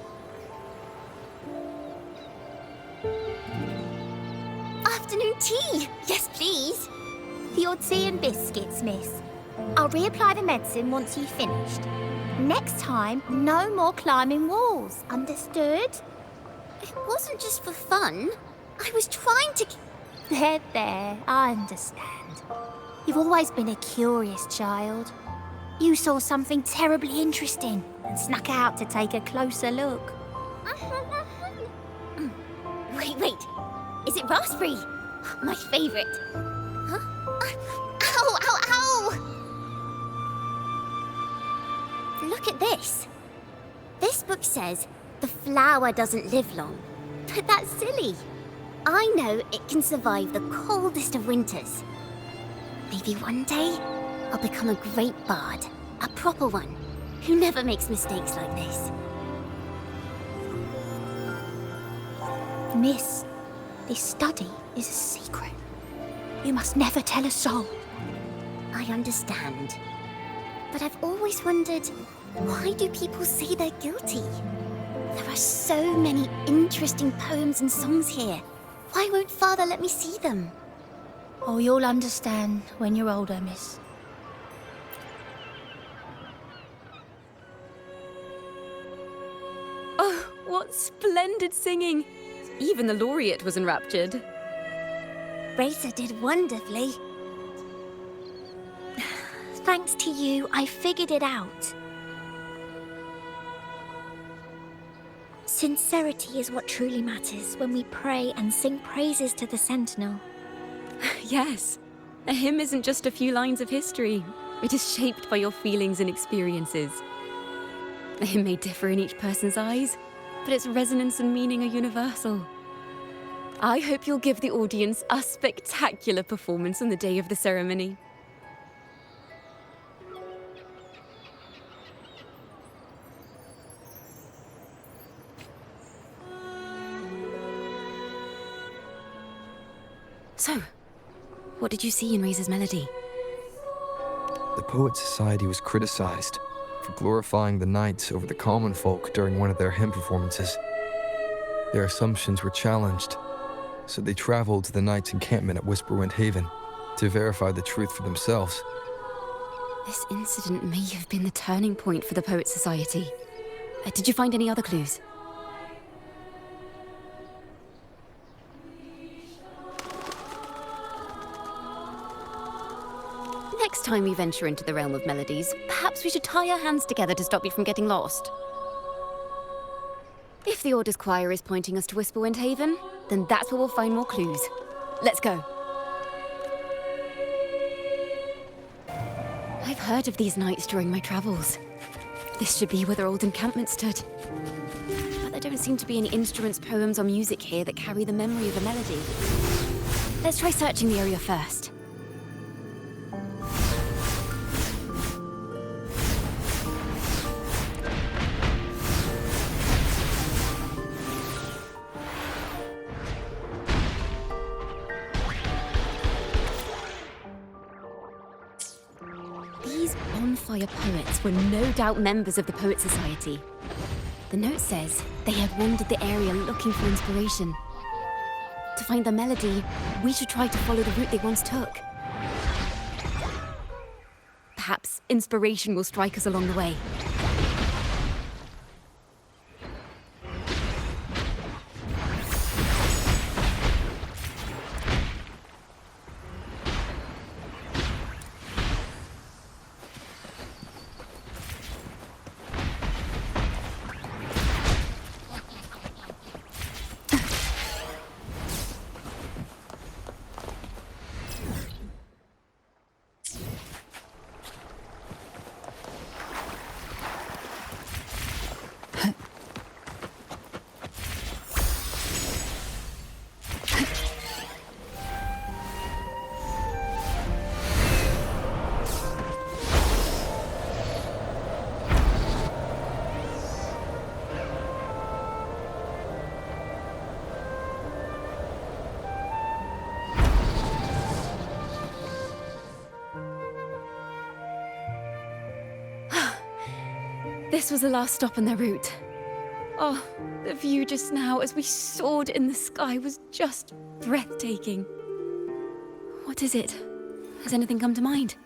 Afternoon tea! Yes, please. The odd tea and biscuits, miss. I'll reapply the medicine once you've finished. Next time, no more climbing walls. Understood? It wasn't just for fun. I was trying to... There, I understand. You've always been a curious child. You saw something terribly interesting and snuck out to take a closer look. Wait. Is it raspberry? My favorite. Huh? Ow! Look at this. This book says the flower doesn't live long. But that's silly. I know it can survive the coldest of winters. Maybe one day, I'll become a great bard. A proper one, who never makes mistakes like this. Miss, this study is a secret. You must never tell a soul. I understand. But I've always wondered, why do people say they're guilty? There are so many interesting poems and songs here. Why won't Father let me see them? Oh, you'll understand when you're older, miss. Oh, what splendid singing! Even the laureate was enraptured. Racer did wonderfully. Thanks to you, I figured it out. Sincerity is what truly matters when we pray and sing praises to the Sentinel. Yes, a hymn isn't just a few lines of history. It is shaped by your feelings and experiences. A hymn may differ in each person's eyes, but its resonance and meaning are universal. I hope you'll give the audience a spectacular performance on the day of the ceremony. So, what did you see in Razor's melody? The Poets Society was criticized for glorifying the knights over the common folk during one of their hymn performances. Their assumptions were challenged, so they traveled to the knights' encampment at Whisperwind Haven to verify the truth for themselves. This incident may have been the turning point for the Poets Society. Did you find any other clues? Next time we venture into the realm of melodies, perhaps we should tie our hands together to stop you from getting lost. If the Order's choir is pointing us to Whisperwind Haven, then that's where we'll find more clues. Let's go. I've heard of these nights during my travels. This should be where their old encampment stood. But there don't seem to be any instruments, poems, or music here that carry the memory of a melody. Let's try searching the area first. Bonfire poets were no doubt members of the Poet Society. The note says they had wandered the area looking for inspiration. To find the melody, we should try to follow the route they once took. Perhaps inspiration will strike us along the way. This was the last stop on their route. Oh, the view just now as we soared in the sky was just breathtaking. What is it? Has anything come to mind?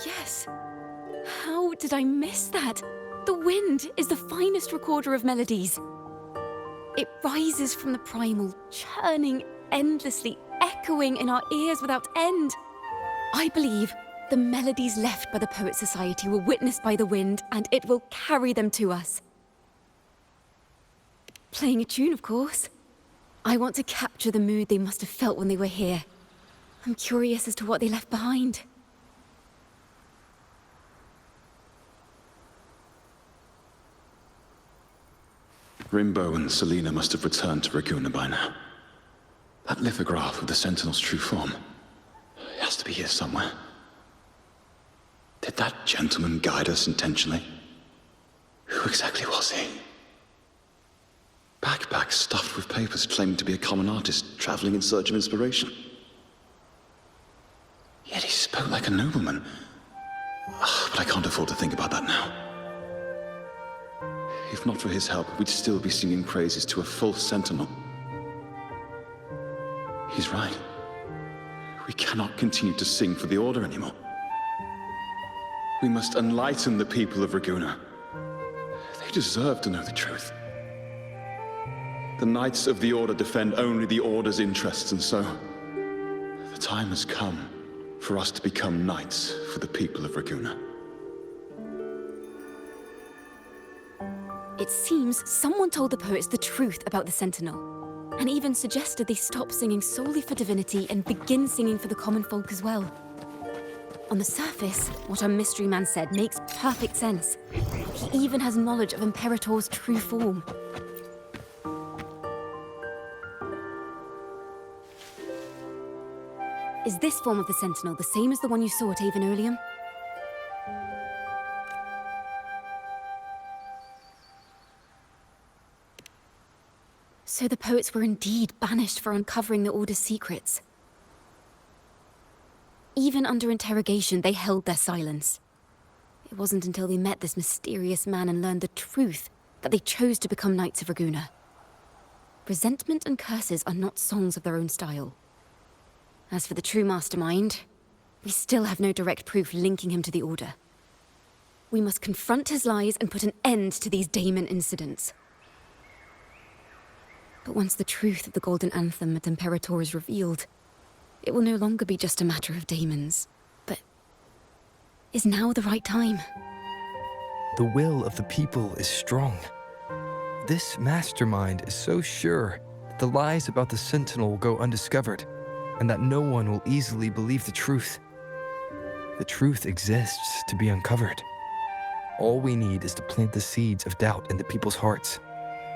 Yes. How did I miss that? The wind is the finest recorder of melodies. It rises from the primal, churning endlessly, echoing in our ears without end. I believe the melodies left by the Poet Society were witnessed by the wind, and it will carry them to us. Playing a tune, of course. I want to capture the mood they must have felt when they were here. I'm curious as to what they left behind. Rimbo and Selena must have returned to Raguna by now. That lithograph of the Sentinel's true form. It has to be here somewhere. Did that gentleman guide us intentionally? Who exactly was he? Backpack stuffed with papers claiming to be a common artist traveling in search of inspiration. Yet he spoke like a nobleman. But I can't afford to think about that now. If not for his help, we'd still be singing praises to a false sentinel. He's right. We cannot continue to sing for the Order anymore. We must enlighten the people of Raguna. They deserve to know the truth. The Knights of the Order defend only the Order's interests, and so the time has come for us to become knights for the people of Raguna. It seems someone told the poets the truth about the Sentinel, and even suggested they stop singing solely for divinity and begin singing for the common folk as well. On the surface, what our mystery man said makes perfect sense. He even has knowledge of Imperator's true form. Is this form of the Sentinel the same as the one you saw at Aveneolium? So the poets were indeed banished for uncovering the Order's secrets. Even under interrogation, they held their silence. It wasn't until they met this mysterious man and learned the truth that they chose to become Knights of Raguna. Resentment and curses are not songs of their own style. As for the true mastermind, we still have no direct proof linking him to the Order. We must confront his lies and put an end to these Daemon incidents. But once the truth of the Golden Anthem at Imperator is revealed, it will no longer be just a matter of daemons. But is now the right time? The will of the people is strong. This mastermind is so sure that the lies about the Sentinel will go undiscovered, and that no one will easily believe the truth. The truth exists to be uncovered. All we need is to plant the seeds of doubt in the people's hearts,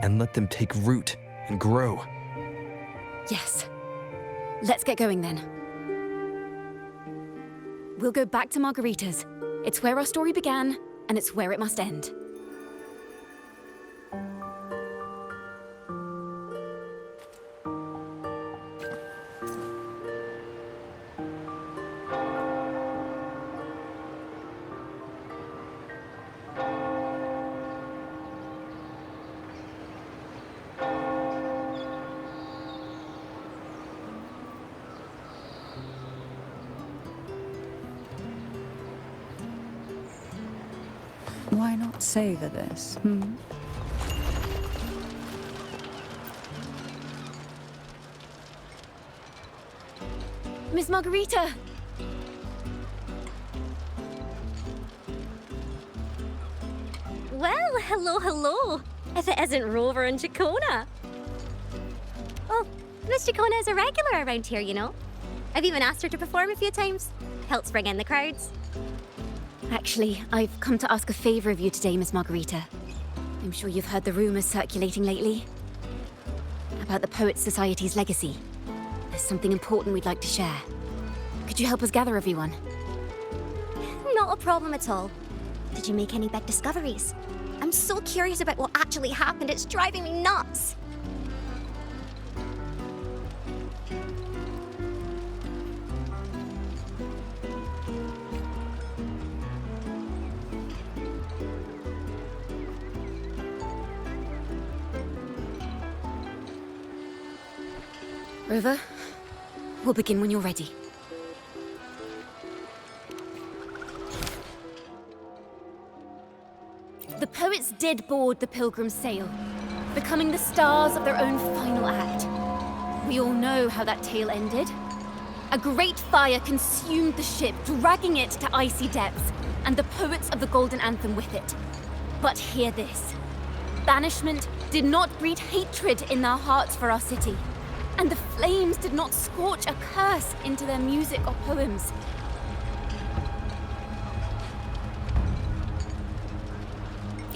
and let them take root and grow. Yes. Let's get going then. We'll go back to Margarita's. It's where our story began, and it's where it must end. Why not savor this, Miss Margarita! Well, hello. If it isn't Rover and Ciaccona. Oh, Miss Ciaccona is a regular around here, you know. I've even asked her to perform a few times. Helps bring in the crowds. Actually, I've come to ask a favor of you today, Miss Margarita. I'm sure you've heard the rumors circulating lately about the Poets Society's legacy. There's something important we'd like to share. Could you help us gather everyone? Not a problem at all. Did you make any big discoveries? I'm so curious about what actually happened. It's driving me nuts. Rover, we'll begin when you're ready. did board the Pilgrim's sail, becoming the stars of their own final act. We all know how that tale ended. A great fire consumed the ship, dragging it to icy depths, and the poets of the Golden Anthem with it. But hear this. Banishment did not breed hatred in their hearts for our city, and the flames did not scorch a curse into their music or poems.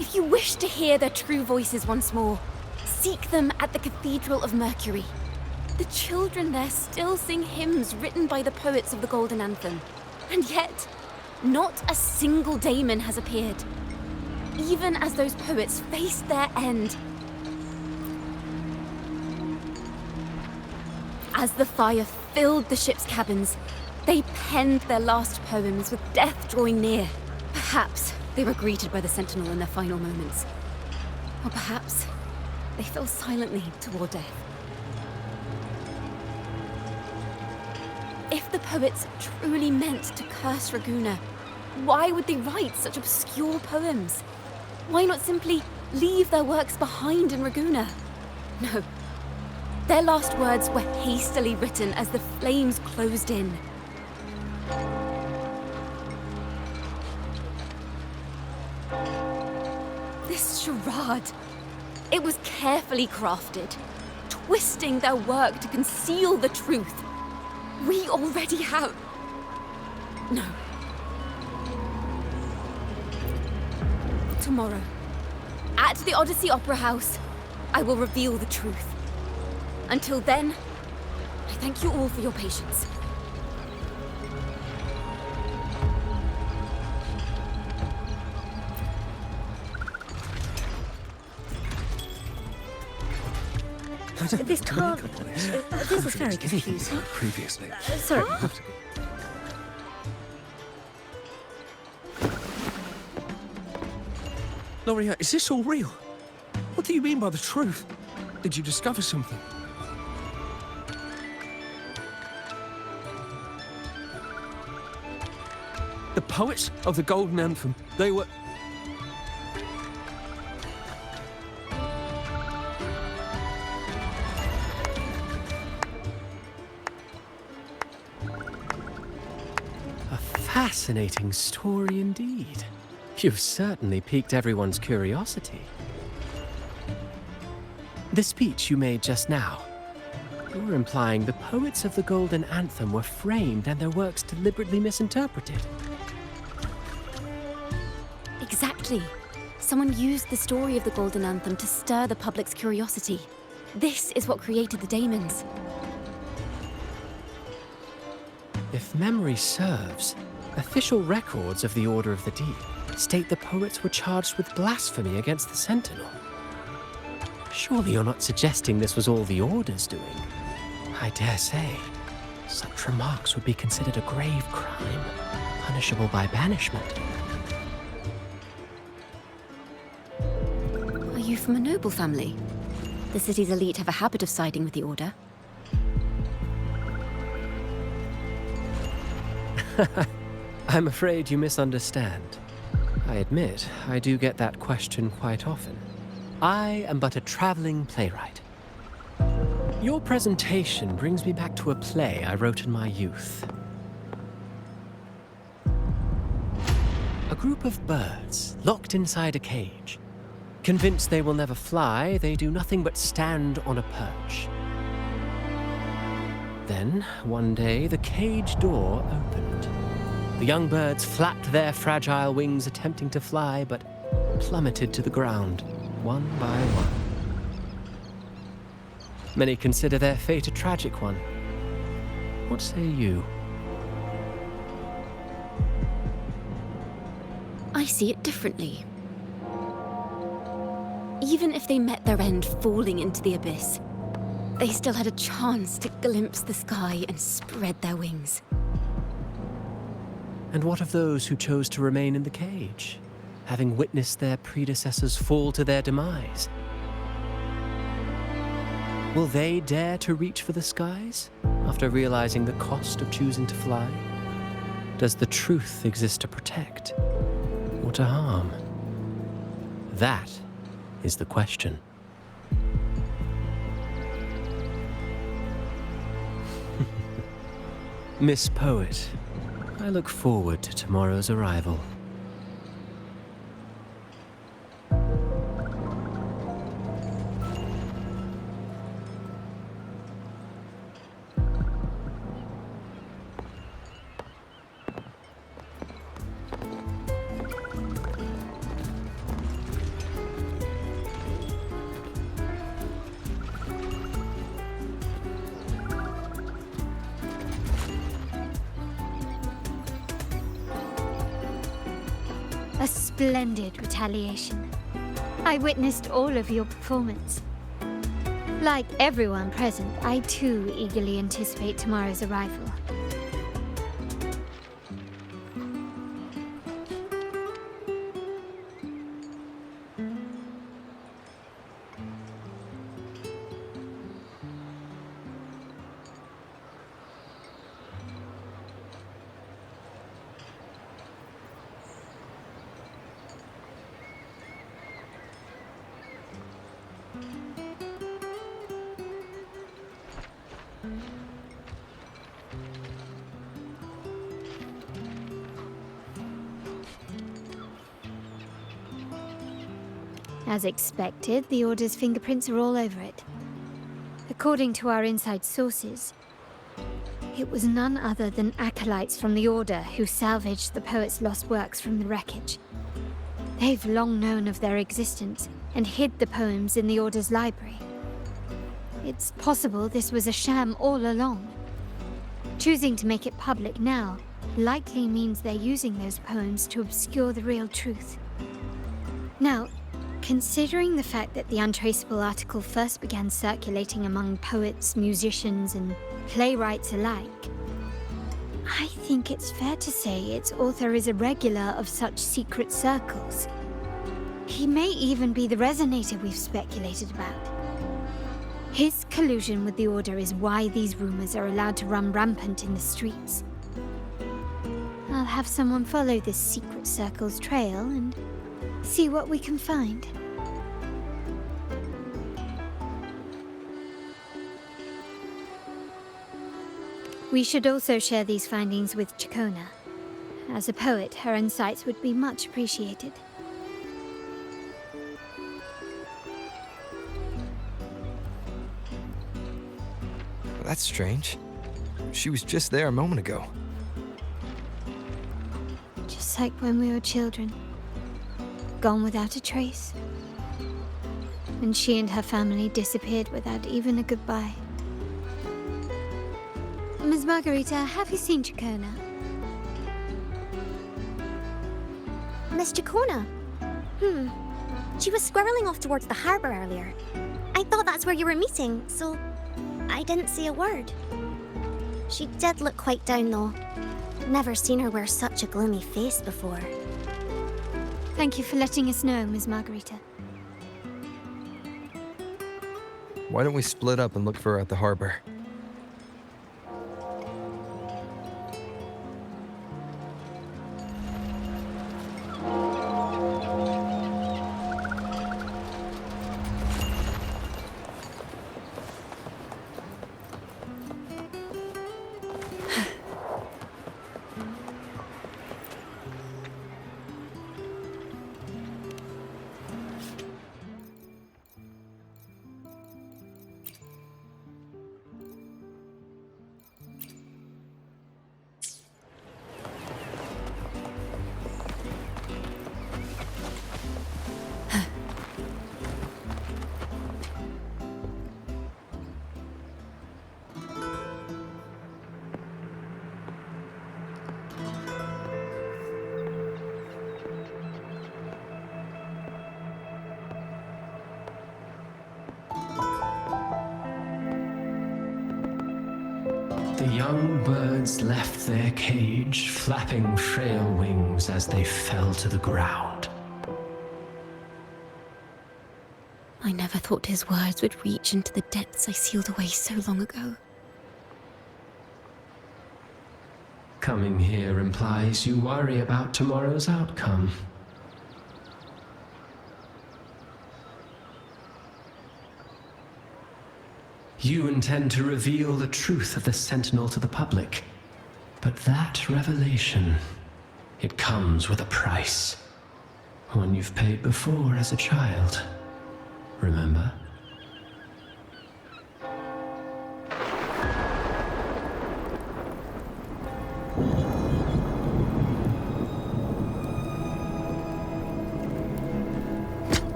If you wish to hear their true voices once more, seek them at the Cathedral of Mercury. The children there still sing hymns written by the poets of the Golden Anthem. And yet, not a single daemon has appeared. Even as those poets faced their end. As the fire filled the ship's cabins, they penned their last poems with death drawing near. Perhaps they were greeted by the Sentinel in their final moments. Or perhaps they fell silently toward death. If the poets truly meant to curse Raguena, why would they write such obscure poems? Why not simply leave their works behind in Raguena? No. Their last words were hastily written as the flames closed in. This charade, it was carefully crafted, twisting their work to conceal the truth. We already have... No. Tomorrow, at the Odyssey Opera House, I will reveal the truth. Until then, I thank you all for your patience. This talk... this is very confusing. Previously. Sorry. Loria, is this all real? What do you mean by the truth? Did you discover something? The poets of the Golden Anthem, they were... A fascinating story indeed. You've certainly piqued everyone's curiosity. The speech you made just now, you're implying the poets of the Golden Anthem were framed and their works deliberately misinterpreted. Exactly. Someone used the story of the Golden Anthem to stir the public's curiosity. This is what created the daemons. If memory serves, official records of the Order of the Deep state the poets were charged with blasphemy against the Sentinel. Surely you're not suggesting this was all the Order's doing? I dare say, such remarks would be considered a grave crime, punishable by banishment. Are you from a noble family? The city's elite have a habit of siding with the Order. I'm afraid you misunderstand. I admit, I do get that question quite often. I am but a traveling playwright. Your presentation brings me back to a play I wrote in my youth. A group of birds locked inside a cage. Convinced they will never fly, they do nothing but stand on a perch. Then, one day, the cage door opened. The young birds flapped their fragile wings attempting to fly, but plummeted to the ground, one by one. Many consider their fate a tragic one. What say you? I see it differently. Even if they met their end falling into the abyss, they still had a chance to glimpse the sky and spread their wings. And what of those who chose to remain in the cage, having witnessed their predecessors fall to their demise? Will they dare to reach for the skies after realizing the cost of choosing to fly? Does the truth exist to protect or to harm? That is the question. Miss Poet, I look forward to tomorrow's arrival. A splendid retaliation. I witnessed all of your performance. Like everyone present, I too eagerly anticipate tomorrow's arrival. As expected, the Order's fingerprints are all over it. According to our inside sources, it was none other than acolytes from the Order who salvaged the poet's lost works from the wreckage. They've long known of their existence and hid the poems in the Order's library. It's possible this was a sham all along. Choosing to make it public now likely means they're using those poems to obscure the real truth. Now, considering the fact that the untraceable article first began circulating among poets, musicians, and playwrights alike, I think it's fair to say its author is a regular of such secret circles. He may even be the resonator we've speculated about. His collusion with the Order is why these rumors are allowed to run rampant in the streets. I'll have someone follow this secret circle's trail and see what we can find. We should also share these findings with Ciaccona. As a poet, her insights would be much appreciated. That's strange. She was just there a moment ago. Just like when we were children. Gone without a trace. And she and her family disappeared without even a goodbye. Ms. Margarita, have you seen Ciaccona? Miss Ciaccona? She was squirreling off towards the harbor earlier. I thought that's where you were meeting, so I didn't say a word. She did look quite down, though. Never seen her wear such a gloomy face before. Thank you for letting us know, Ms. Margarita. Why don't we split up and look for her at the harbor? The young birds left their cage, flapping frail wings as they fell to the ground. I never thought his words would reach into the depths I sealed away so long ago. Coming here implies you worry about tomorrow's outcome. You intend to reveal the truth of the Sentinel to the public. But that revelation, it comes with a price. One you've paid before as a child. Remember?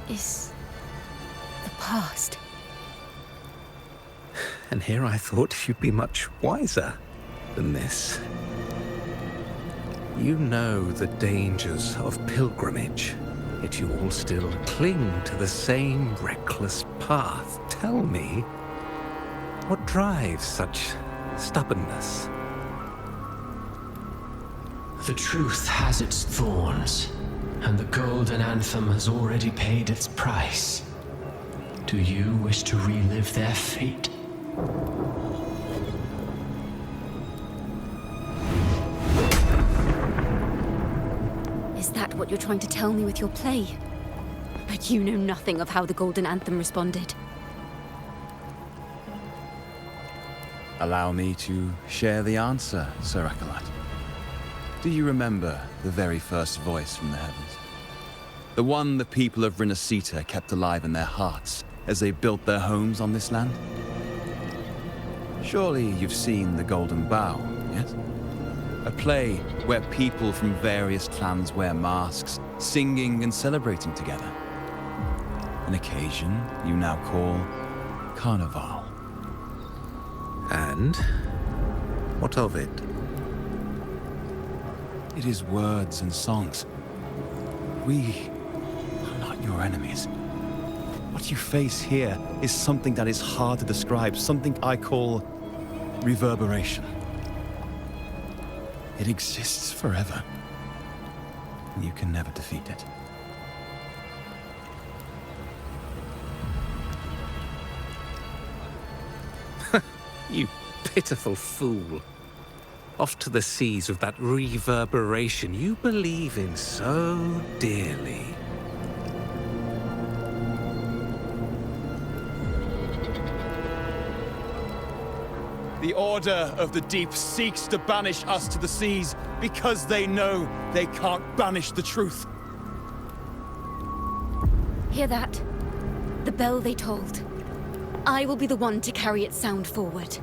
Is the past. And here I thought you'd be much wiser than this. You know the dangers of pilgrimage, yet you all still cling to the same reckless path. Tell me, what drives such stubbornness? The truth has its thorns. And the Golden Anthem has already paid its price. Do you wish to relive their fate? Is that what you're trying to tell me with your play? But you know nothing of how the Golden Anthem responded. Allow me to share the answer, Sir Acolyte. Do you remember the very first voice from the heavens? The one the people of Rinascita kept alive in their hearts as they built their homes on this land? Surely you've seen The Golden Bough, yes? A play where people from various clans wear masks, singing and celebrating together. An occasion you now call Carnival. And what of it? It is words and songs. We are not your enemies. What you face here is something that is hard to describe, something I call reverberation. It exists forever, and you can never defeat it. You pitiful fool. Off to the seas with that reverberation you believe in so dearly. The Order of the Deep seeks to banish us to the seas because they know they can't banish the truth. Hear that? The bell they tolled. I will be the one to carry its sound forward.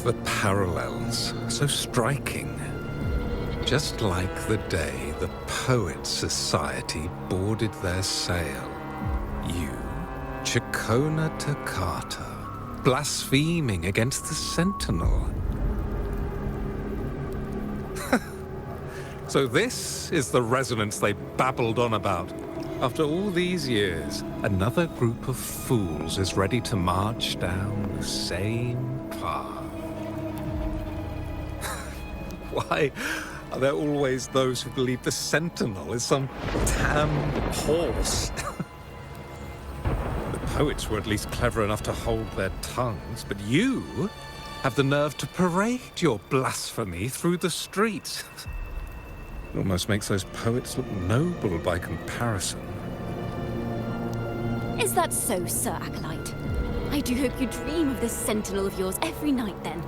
The parallels, so striking. Just like the day the Poets Society boarded their sail. You, Ciaccona Toccata, blaspheming against the Sentinel. So this is the resonance they babbled on about. After all these years, another group of fools is ready to march down the same path. Why are there always those who believe the Sentinel is some damned horse? The poets were at least clever enough to hold their tongues, but you have the nerve to parade your blasphemy through the streets. It almost makes those poets look noble by comparison. Is that so, Sir Acolyte? I do hope you dream of this Sentinel of yours every night, then.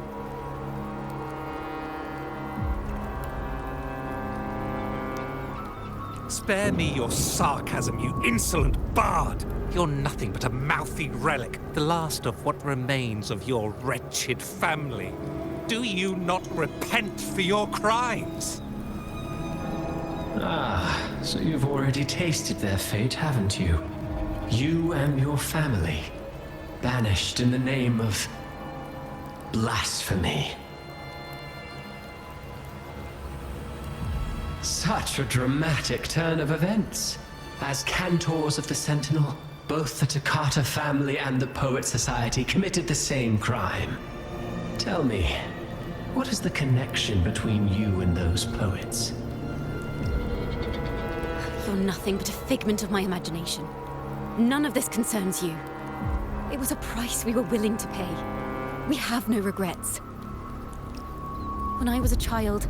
Spare me your sarcasm, you insolent bard! You're nothing but a mouthy relic, the last of what remains of your wretched family. Do you not repent for your crimes? Ah, so you've already tasted their fate, haven't you? You and your family. banished in the name of blasphemy. Such a dramatic turn of events. As cantors of the Sentinel, both the Takata family and the Poet Society committed the same crime. Tell me, what is the connection between you and those poets? You're nothing but a figment of my imagination. None of this concerns you. It was a price we were willing to pay. We have no regrets. When I was a child,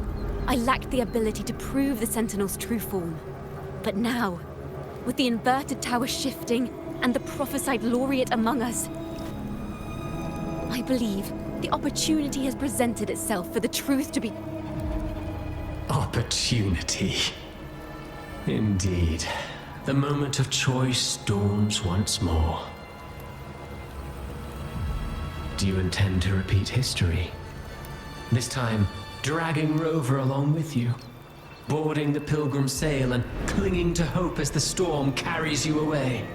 I lacked the ability to prove the Sentinel's true form. But now, with the inverted tower shifting and the prophesied laureate among us, I believe the opportunity has presented itself for the truth to be... Opportunity. Indeed. The moment of choice dawns once more. Do you intend to repeat history? This time, dragging Rover along with you, boarding the Pilgrim sail and clinging to hope as the storm carries you away.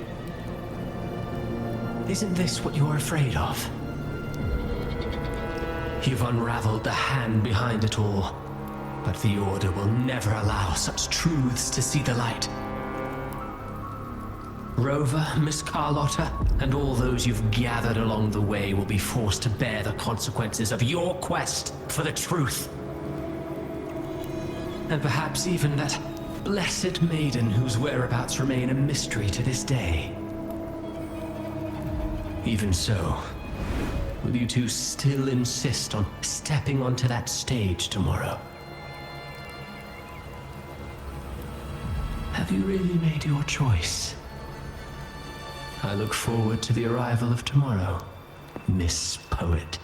Isn't this what you're afraid of? You've unraveled the hand behind it all, but the Order will never allow such truths to see the light. Rover, Miss Carlotta, and all those you've gathered along the way will be forced to bear the consequences of your quest for the truth. And perhaps even that blessed maiden whose whereabouts remain a mystery to this day. Even so, will you two still insist on stepping onto that stage tomorrow? Have you really made your choice? I look forward to the arrival of tomorrow, Miss Poet.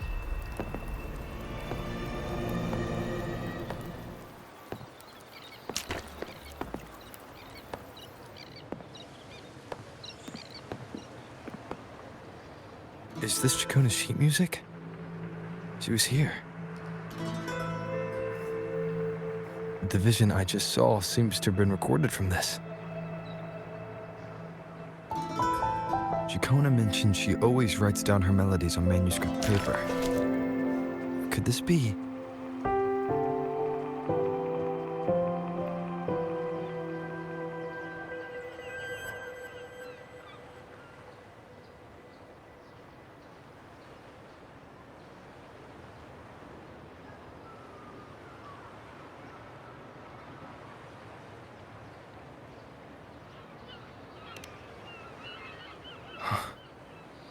Is this Ciaccona's sheet music? She was here. The vision I just saw seems to have been recorded from this. Ciaccona mentioned she always writes down her melodies on manuscript paper. Could this be?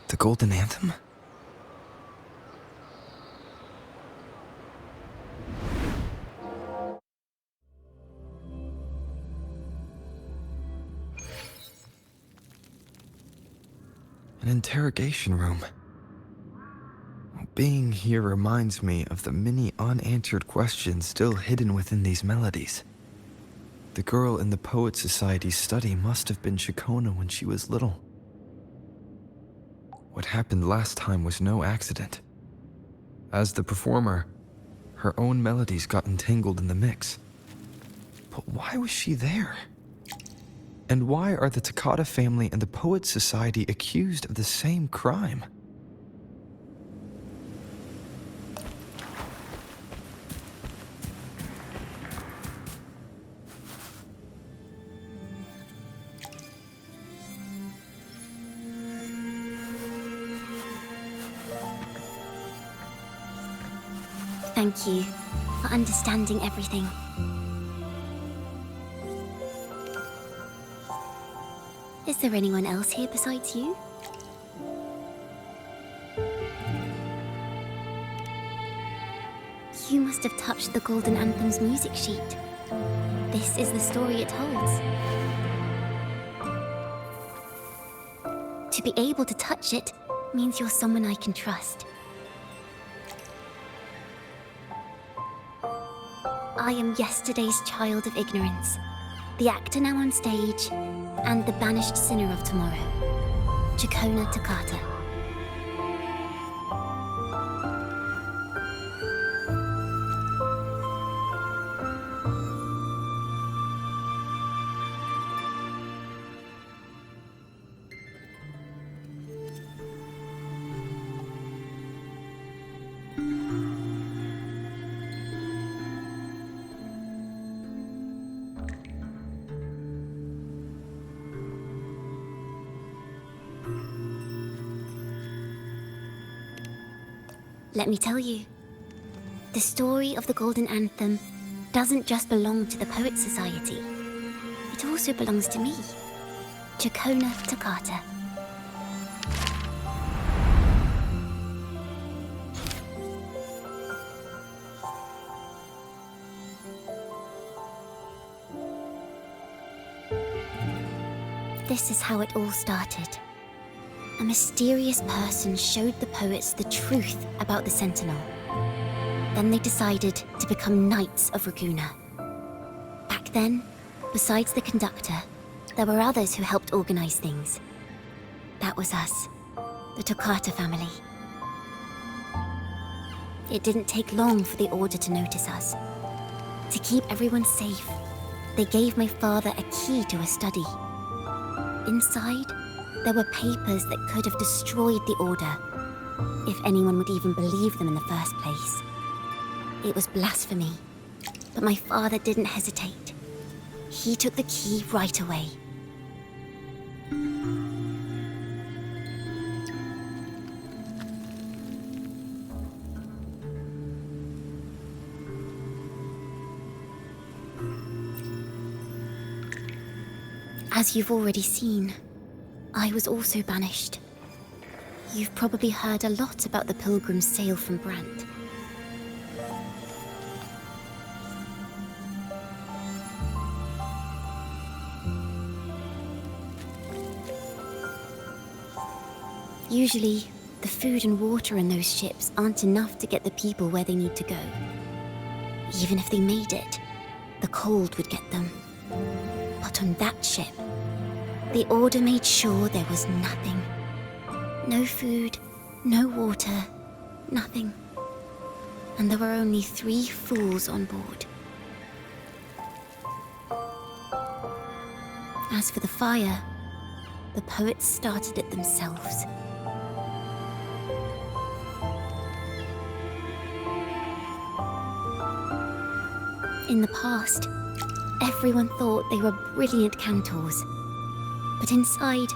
The Golden Anthem? An interrogation room. Being here reminds me of the many unanswered questions still hidden within these melodies. The girl in the Poet Society's study must have been Ciaccona when she was little. What happened last time was no accident. As the performer, her own melodies got entangled in the mix. But why was she there? And why are the Takata family and the Poet Society accused of the same crime? Thank you for understanding everything. Is there anyone else here besides you? You must have touched the Golden Anthem's music sheet. This is the story it holds. To be able to touch it means you're someone I can trust. I am yesterday's child of ignorance, the actor now on stage, and the banished sinner of tomorrow, Ciaccona Takata. Let me tell you. The story of the Golden Anthem doesn't just belong to the Poet Society. It also belongs to me, Ciaccona Toccata. This is how it all started. A mysterious person showed the poets the truth about the Sentinel. Then they decided to become Knights of Raguuna. Back then, besides the conductor, there were others who helped organize things. That was us, the Toccata family. It didn't take long for the Order to notice us. To keep everyone safe, they gave my father a key to a study. Inside, there were papers that could have destroyed the Order, if anyone would even believe them in the first place. It was blasphemy, but my father didn't hesitate. He took the key right away. As you've already seen, I was also banished. You've probably heard a lot about the pilgrim's sail from Brant. Usually, the food and water in those ships aren't enough to get the people where they need to go. Even if they made it, the cold would get them. But on that ship, the Order made sure there was nothing. No food, no water, nothing. And there were only 3 fools on board. As for the fire, the poets started it themselves. In the past, everyone thought they were brilliant cantors. But inside,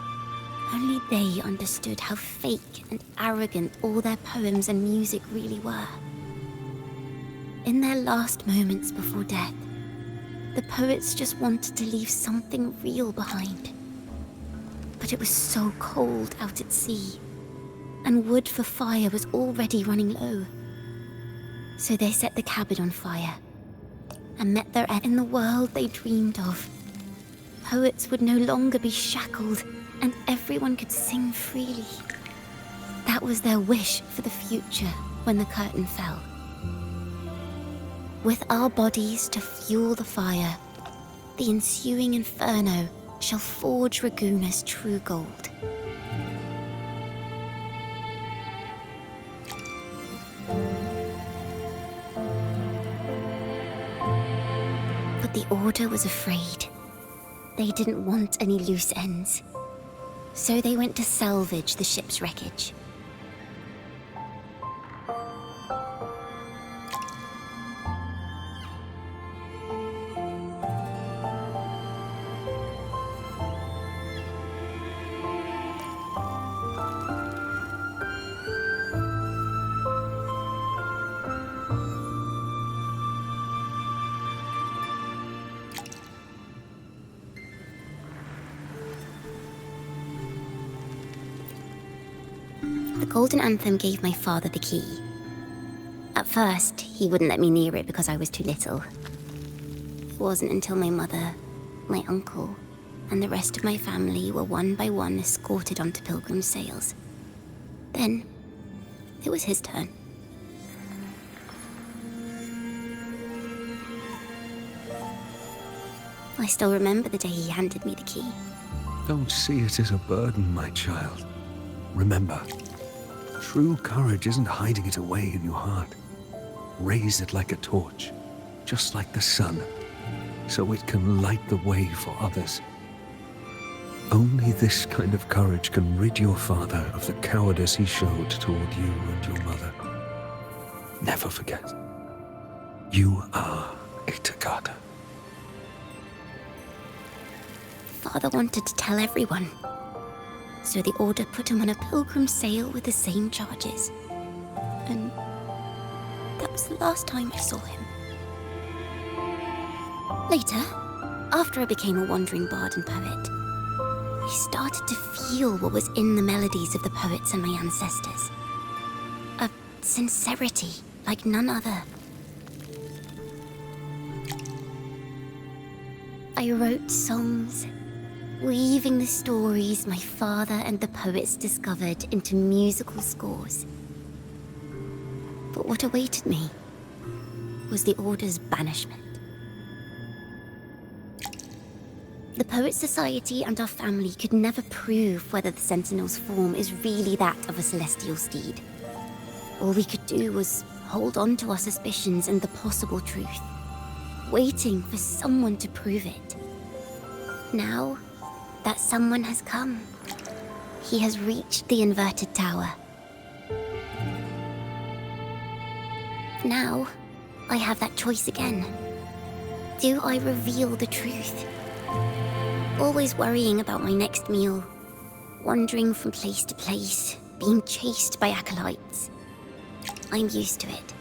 only they understood how fake and arrogant all their poems and music really were. In their last moments before death, the poets just wanted to leave something real behind. But it was so cold out at sea, and wood for fire was already running low. So they set the cabin on fire, and met their end in the world they dreamed of. Poets would no longer be shackled, and everyone could sing freely. That was their wish for the future when the curtain fell. With our bodies to fuel the fire, the ensuing inferno shall forge Raguuna's true gold. But the Order was afraid. They didn't want any loose ends. So they went to salvage the ship's wreckage. The Golden Anthem gave my father the key. At first, he wouldn't let me near it because I was too little. It wasn't until my mother, my uncle, and the rest of my family were one by one escorted onto pilgrim sails. Then, it was his turn. I still remember the day he handed me the key. Don't see it as a burden, my child. Remember, true courage isn't hiding it away in your heart. Raise it like a torch, just like the sun, so it can light the way for others. Only this kind of courage can rid your father of the cowardice he showed toward you and your mother. Never forget, you are a Toccata. Father wanted to tell everyone. So the Order put him on a pilgrim sail with the same charges. And was the last time I saw him. Later, after I became a wandering bard and poet, I started to feel what was in the melodies of the poets and my ancestors. A sincerity like none other. I wrote songs, weaving the stories my father and the poets discovered into musical scores. But what awaited me was the Order's banishment. The Poet Society and our family could never prove whether the Sentinel's form is really that of a celestial steed. All we could do was hold on to our suspicions and the possible truth, waiting for someone to prove it. Now, that someone has come. He has reached the inverted tower. Now, I have that choice again. Do I reveal the truth? Always worrying about my next meal, wandering from place to place, being chased by acolytes. I'm used to it.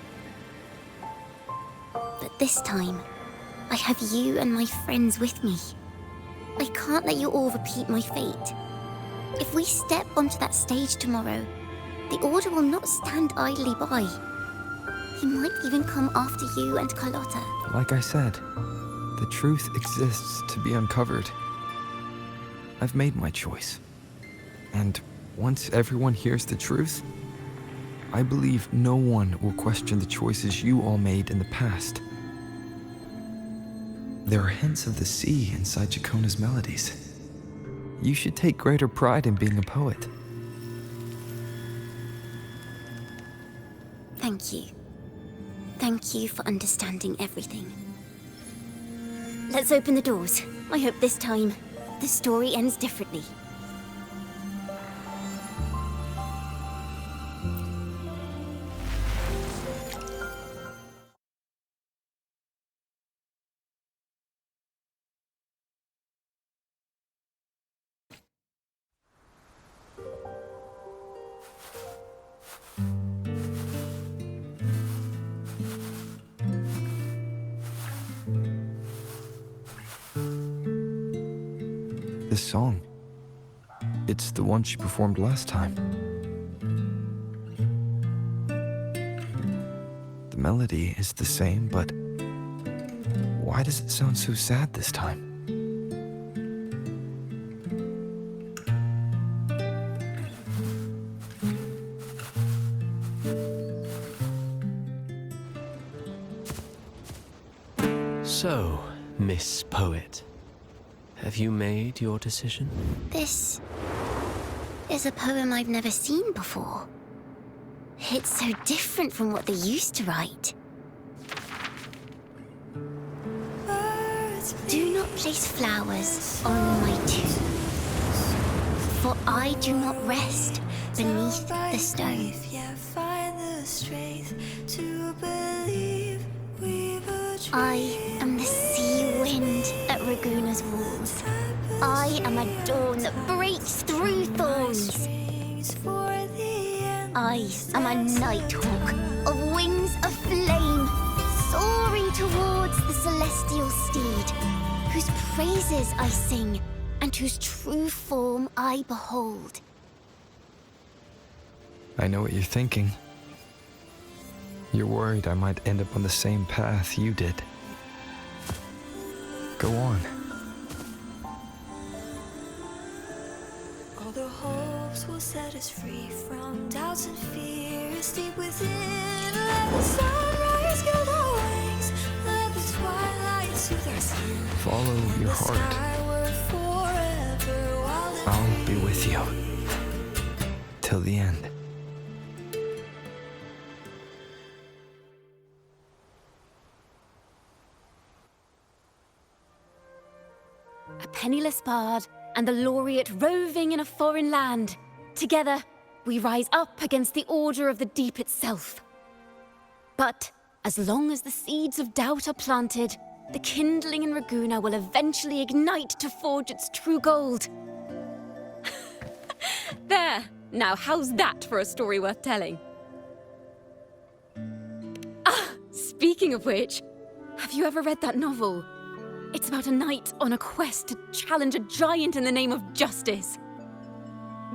But this time, I have you and my friends with me. I can't let you all repeat my fate. If we step onto that stage tomorrow, the Order will not stand idly by. He might even come after you and Carlotta. Like I said, the truth exists to be uncovered. I've made my choice. And once everyone hears the truth, I believe no one will question the choices you all made in the past. There are hints of the sea inside Ciaccona's melodies. You should take greater pride in being a poet. Thank you. Thank you for understanding everything. Let's open the doors. I hope this time, the story ends differently. This song, it's the one she performed last time. The melody is the same, but why does it sound so sad this time? So, Miss Poet, have you made your decision? This is a poem I've never seen before. It's so different from what they used to write. Do not place flowers on my tomb, for I do not rest beneath the stone. I am the sea wind at Raguna's walls. I am a dawn that breaks through thorns. I am a nighthawk of wings of flame, soaring towards the celestial steed, whose praises I sing and whose true form I behold. I know what you're thinking. You're worried I might end up on the same path you did. Go on. All the hopes will set us free from doubts and fears deep within. Let the sunrise gild our wings. Let the twilight soothe our skin. Follow your heart. I'll be with you. Till the end. A penniless bard and the laureate roving in a foreign land. Together, we rise up against the Order of the Deep itself. But as long as the seeds of doubt are planted, the kindling in Raguna will eventually ignite to forge its true gold. There! Now how's that for a story worth telling? Ah! Speaking of which, have you ever read that novel? It's about a knight on a quest to challenge a giant in the name of justice.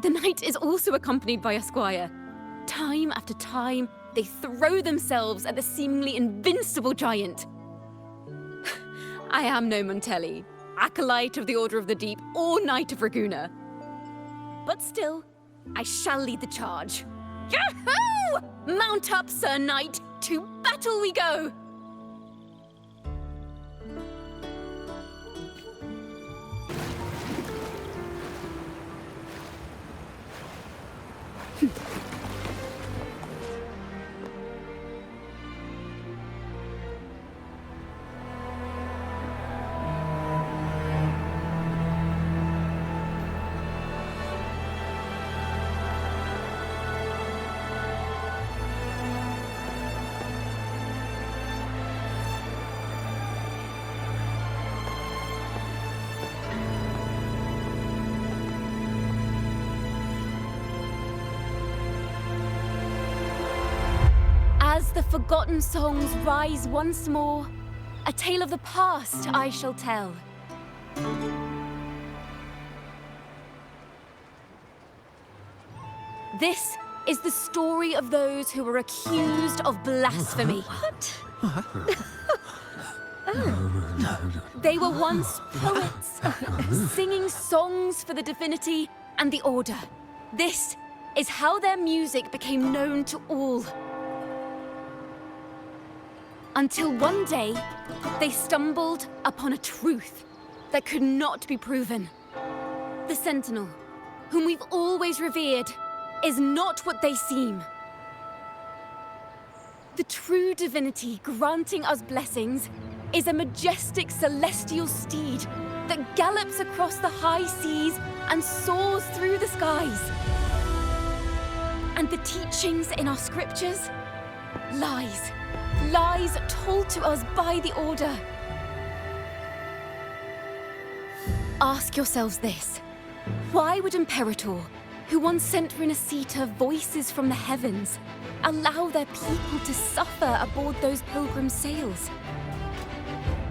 The knight is also accompanied by a squire. Time after time, they throw themselves at the seemingly invincible giant. I am no Montelli, acolyte of the Order of the Deep, or Knight of Raguna. But still, I shall lead the charge. Yahoo! Mount up, Sir Knight! To battle we go! As the forgotten songs rise once more, a tale of the past I shall tell. This is the story of those who were accused of blasphemy. What? They were once poets, singing songs for the divinity and the order. This is how their music became known to all. Until one day, they stumbled upon a truth that could not be proven. The Sentinel, whom we've always revered, is not what they seem. The true divinity granting us blessings is a majestic celestial steed that gallops across the high seas and soars through the skies. And the teachings in our scriptures? Lies. Lies told to us by the Order. Ask yourselves this. Why would Imperator, who once sent Renacita voices from the heavens, allow their people to suffer aboard those pilgrim sails?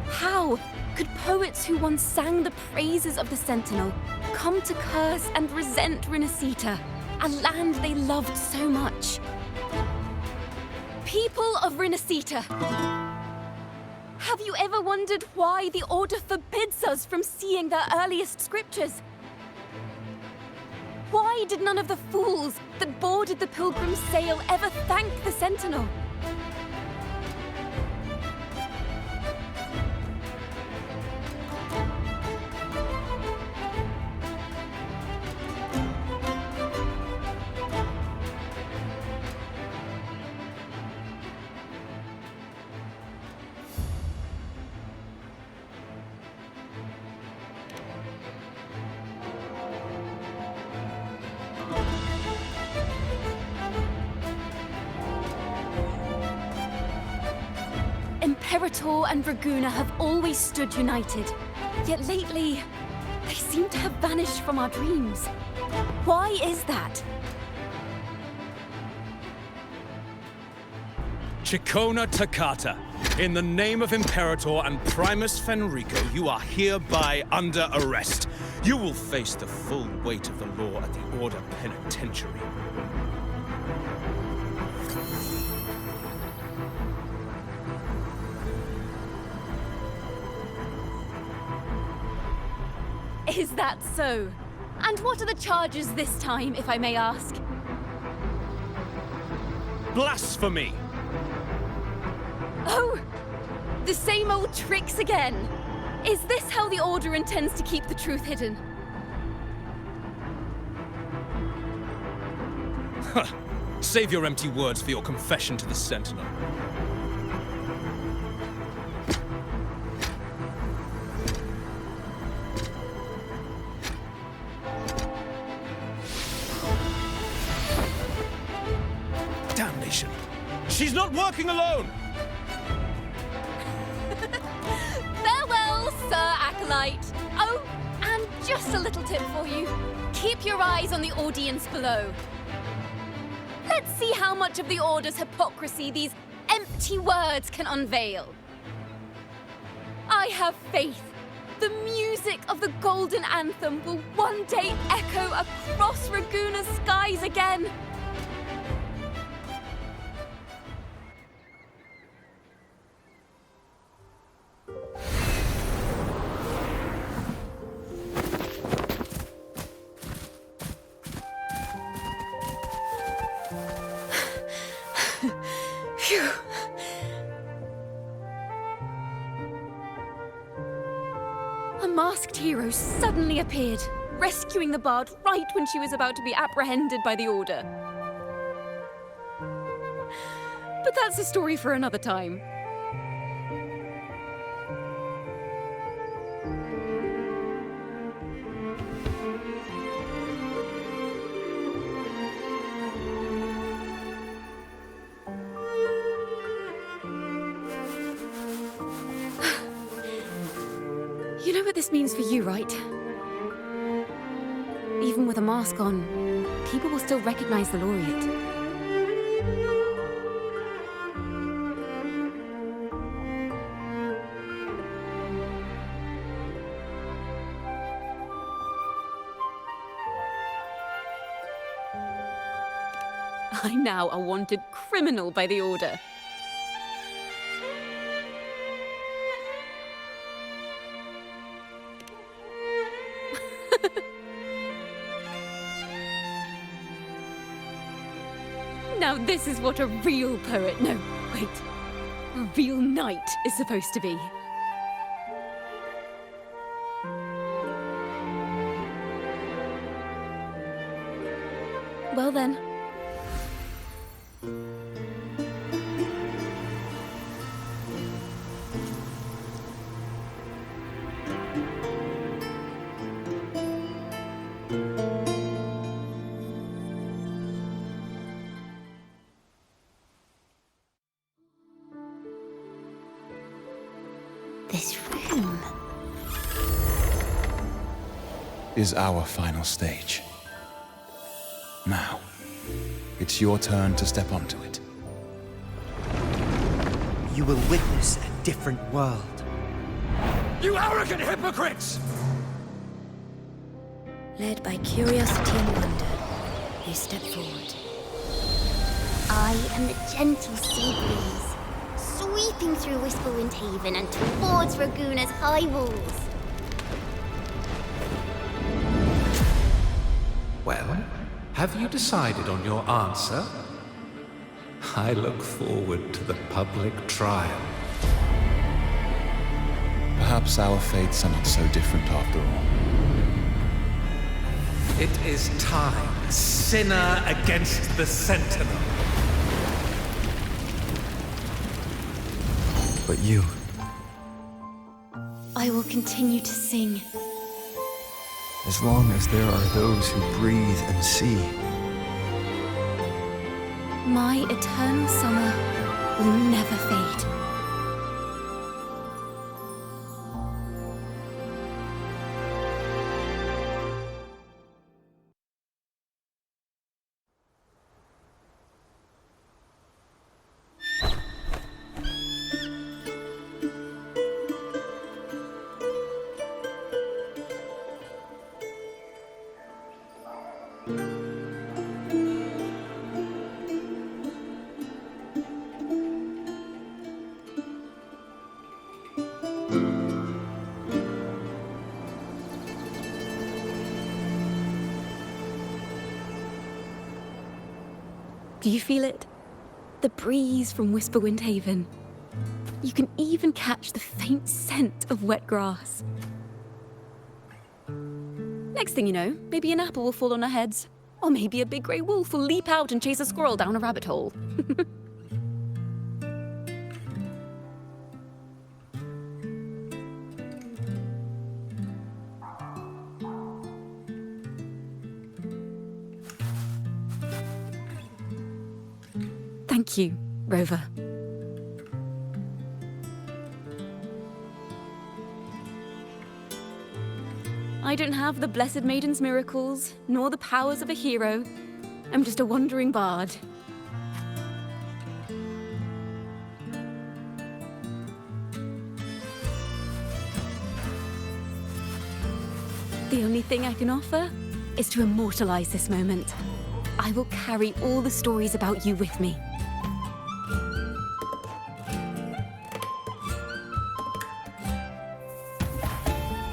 How could poets who once sang the praises of the Sentinel come to curse and resent Renacita, a land they loved so much? People of Renacita, have you ever wondered why the Order forbids us from seeing their earliest scriptures? Why did none of the fools that boarded the pilgrim sail ever thank the Sentinel? Imperator and Raguna have always stood united, yet lately, they seem to have vanished from our dreams. Why is that? Ciaccona Toccata, in the name of Imperator and Primus Fenrico, you are hereby under arrest. You will face the full weight of the law at the Order Penitentiary. Is that so? And what are the charges this time, if I may ask? Blasphemy! Oh! The same old tricks again! Is this how the Order intends to keep the truth hidden? Huh. Save your empty words for your confession to the Sentinel. Damnation! She's not working alone! Farewell, Sir Acolyte! Oh, and just a little tip for you. Keep your eyes on the audience below. Let's see how much of the Order's hypocrisy these empty words can unveil. I have faith. The music of the Golden Anthem will one day echo across Raguna's skies again. Phew. A masked hero suddenly appeared, rescuing the bard right when she was about to be apprehended by the Order. But that's a story for another time. You know what this means for you, right? Even with a mask on, people will still recognize the laureate. I'm now a wanted criminal by the Order. Now this is what a real poet, no, wait, a real knight is supposed to be. Well then. This room is our final stage. Now, it's your turn to step onto it. You will witness a different world. You arrogant hypocrites! Led by curiosity and wonder, they step forward. I am the gentle sea breeze, sweeping through Whisperwind Haven and towards Raguna's high walls. Well, have you decided on your answer? I look forward to the public trial. Perhaps our fates are not so different after all. It is time, sinner against the Sentinel. But you... I will continue to sing. As long as there are those who breathe and see. My eternal summer will never fade. Do you feel it? The breeze from Whisperwind Haven. You can even catch the faint scent of wet grass. Next thing you know, maybe an apple will fall on our heads. Or maybe a big grey wolf will leap out and chase a squirrel down a rabbit hole. Thank you, Rover. I don't have the Blessed Maiden's miracles, nor the powers of a hero. I'm just a wandering bard. The only thing I can offer is to immortalize this moment. I will carry all the stories about you with me.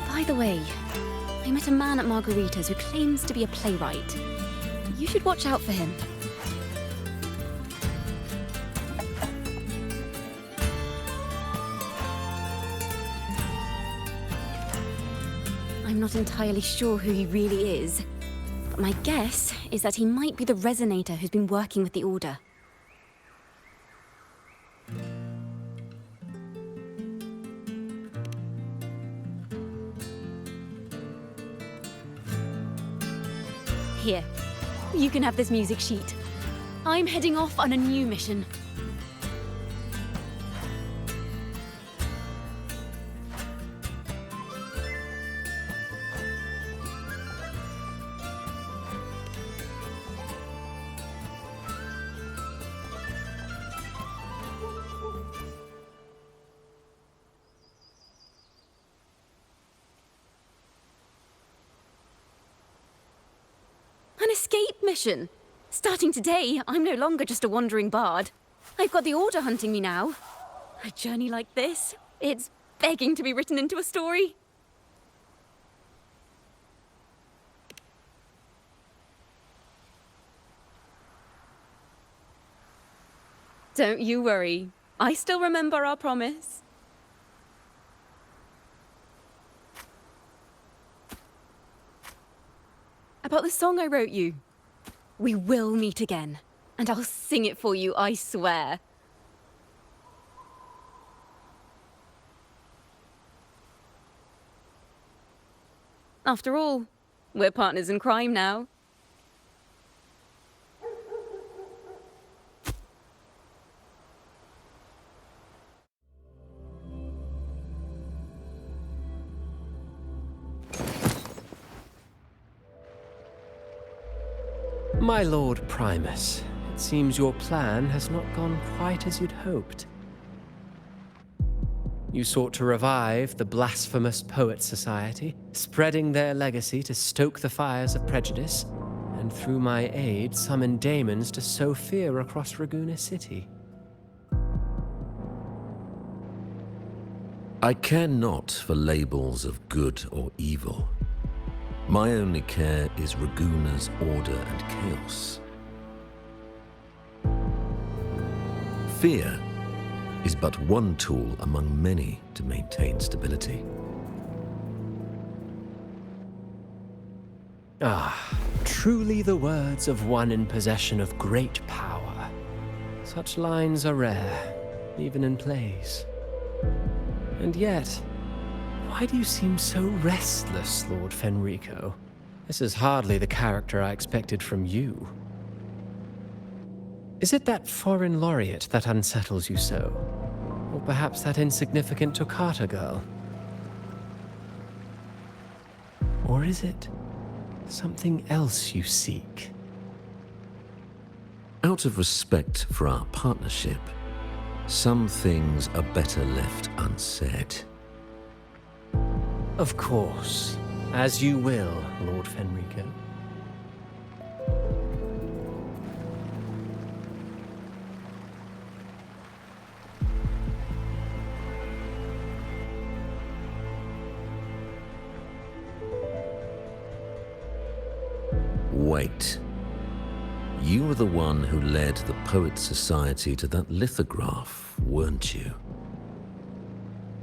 By the way, I met a man at Margarita's who claims to be a playwright. You should watch out for him. I'm not entirely sure who he really is, but my guess is that he might be the resonator who's been working with the Order. Here, you can have this music sheet. I'm heading off on a new mission. An escape mission! Starting today, I'm no longer just a wandering bard. I've got the Order hunting me now. A journey like this, it's begging to be written into a story. Don't you worry. I still remember our promise. About the song I wrote you. We will meet again, and I'll sing it for you, I swear. After all, we're partners in crime now. My Lord Primus, it seems your plan has not gone quite as you'd hoped. You sought to revive the blasphemous Poets Society, spreading their legacy to stoke the fires of prejudice, and through my aid summon daemons to sow fear across Raguna City. I care not for labels of good or evil. My only care is Raguna's order and chaos. Fear is but one tool among many to maintain stability. Ah, truly the words of one in possession of great power. Such lines are rare, even in plays. And yet, why do you seem so restless, Lord Fenrico? This is hardly the character I expected from you. Is it that foreign laureate that unsettles you so? Or perhaps that insignificant Toccata girl? Or is it something else you seek? Out of respect for our partnership, some things are better left unsaid. Of course. As you will, Lord Fenrico. Wait. You were the one who led the Poets Society to that lithograph, weren't you?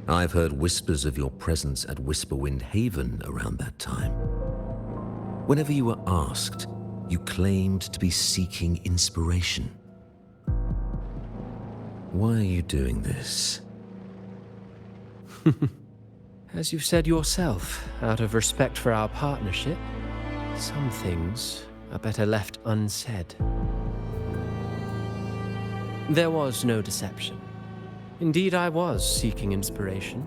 I've heard whispers of your presence at Whisperwind Haven around that time. Whenever you were asked, you claimed to be seeking inspiration. Why are you doing this? As you've said yourself, out of respect for our partnership, some things are better left unsaid. There was no deception. Indeed, I was seeking inspiration.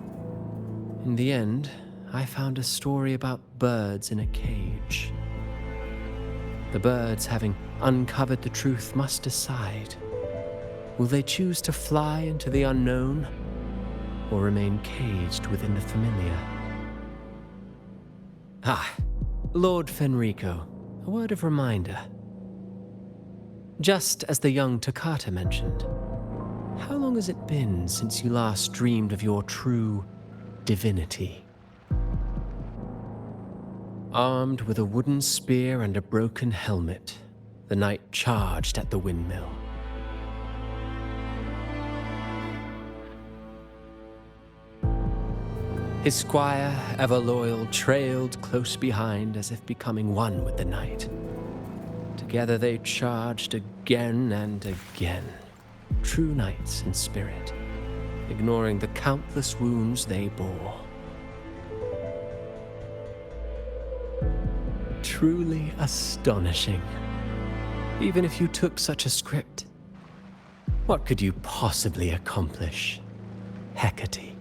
In the end, I found a story about birds in a cage. The birds, having uncovered the truth, must decide. Will they choose to fly into the unknown, or remain caged within the familiar? Ah, Lord Fenrico, a word of reminder. Just as the young Toccata mentioned, how long has it been since you last dreamed of your true divinity? Armed with a wooden spear and a broken helmet, the knight charged at the windmill. His squire, ever loyal, trailed close behind as if becoming one with the knight. Together they charged again and again, true knights in spirit, ignoring the countless wounds they bore. Truly astonishing. Even if you took such a script, what could you possibly accomplish, Hecate?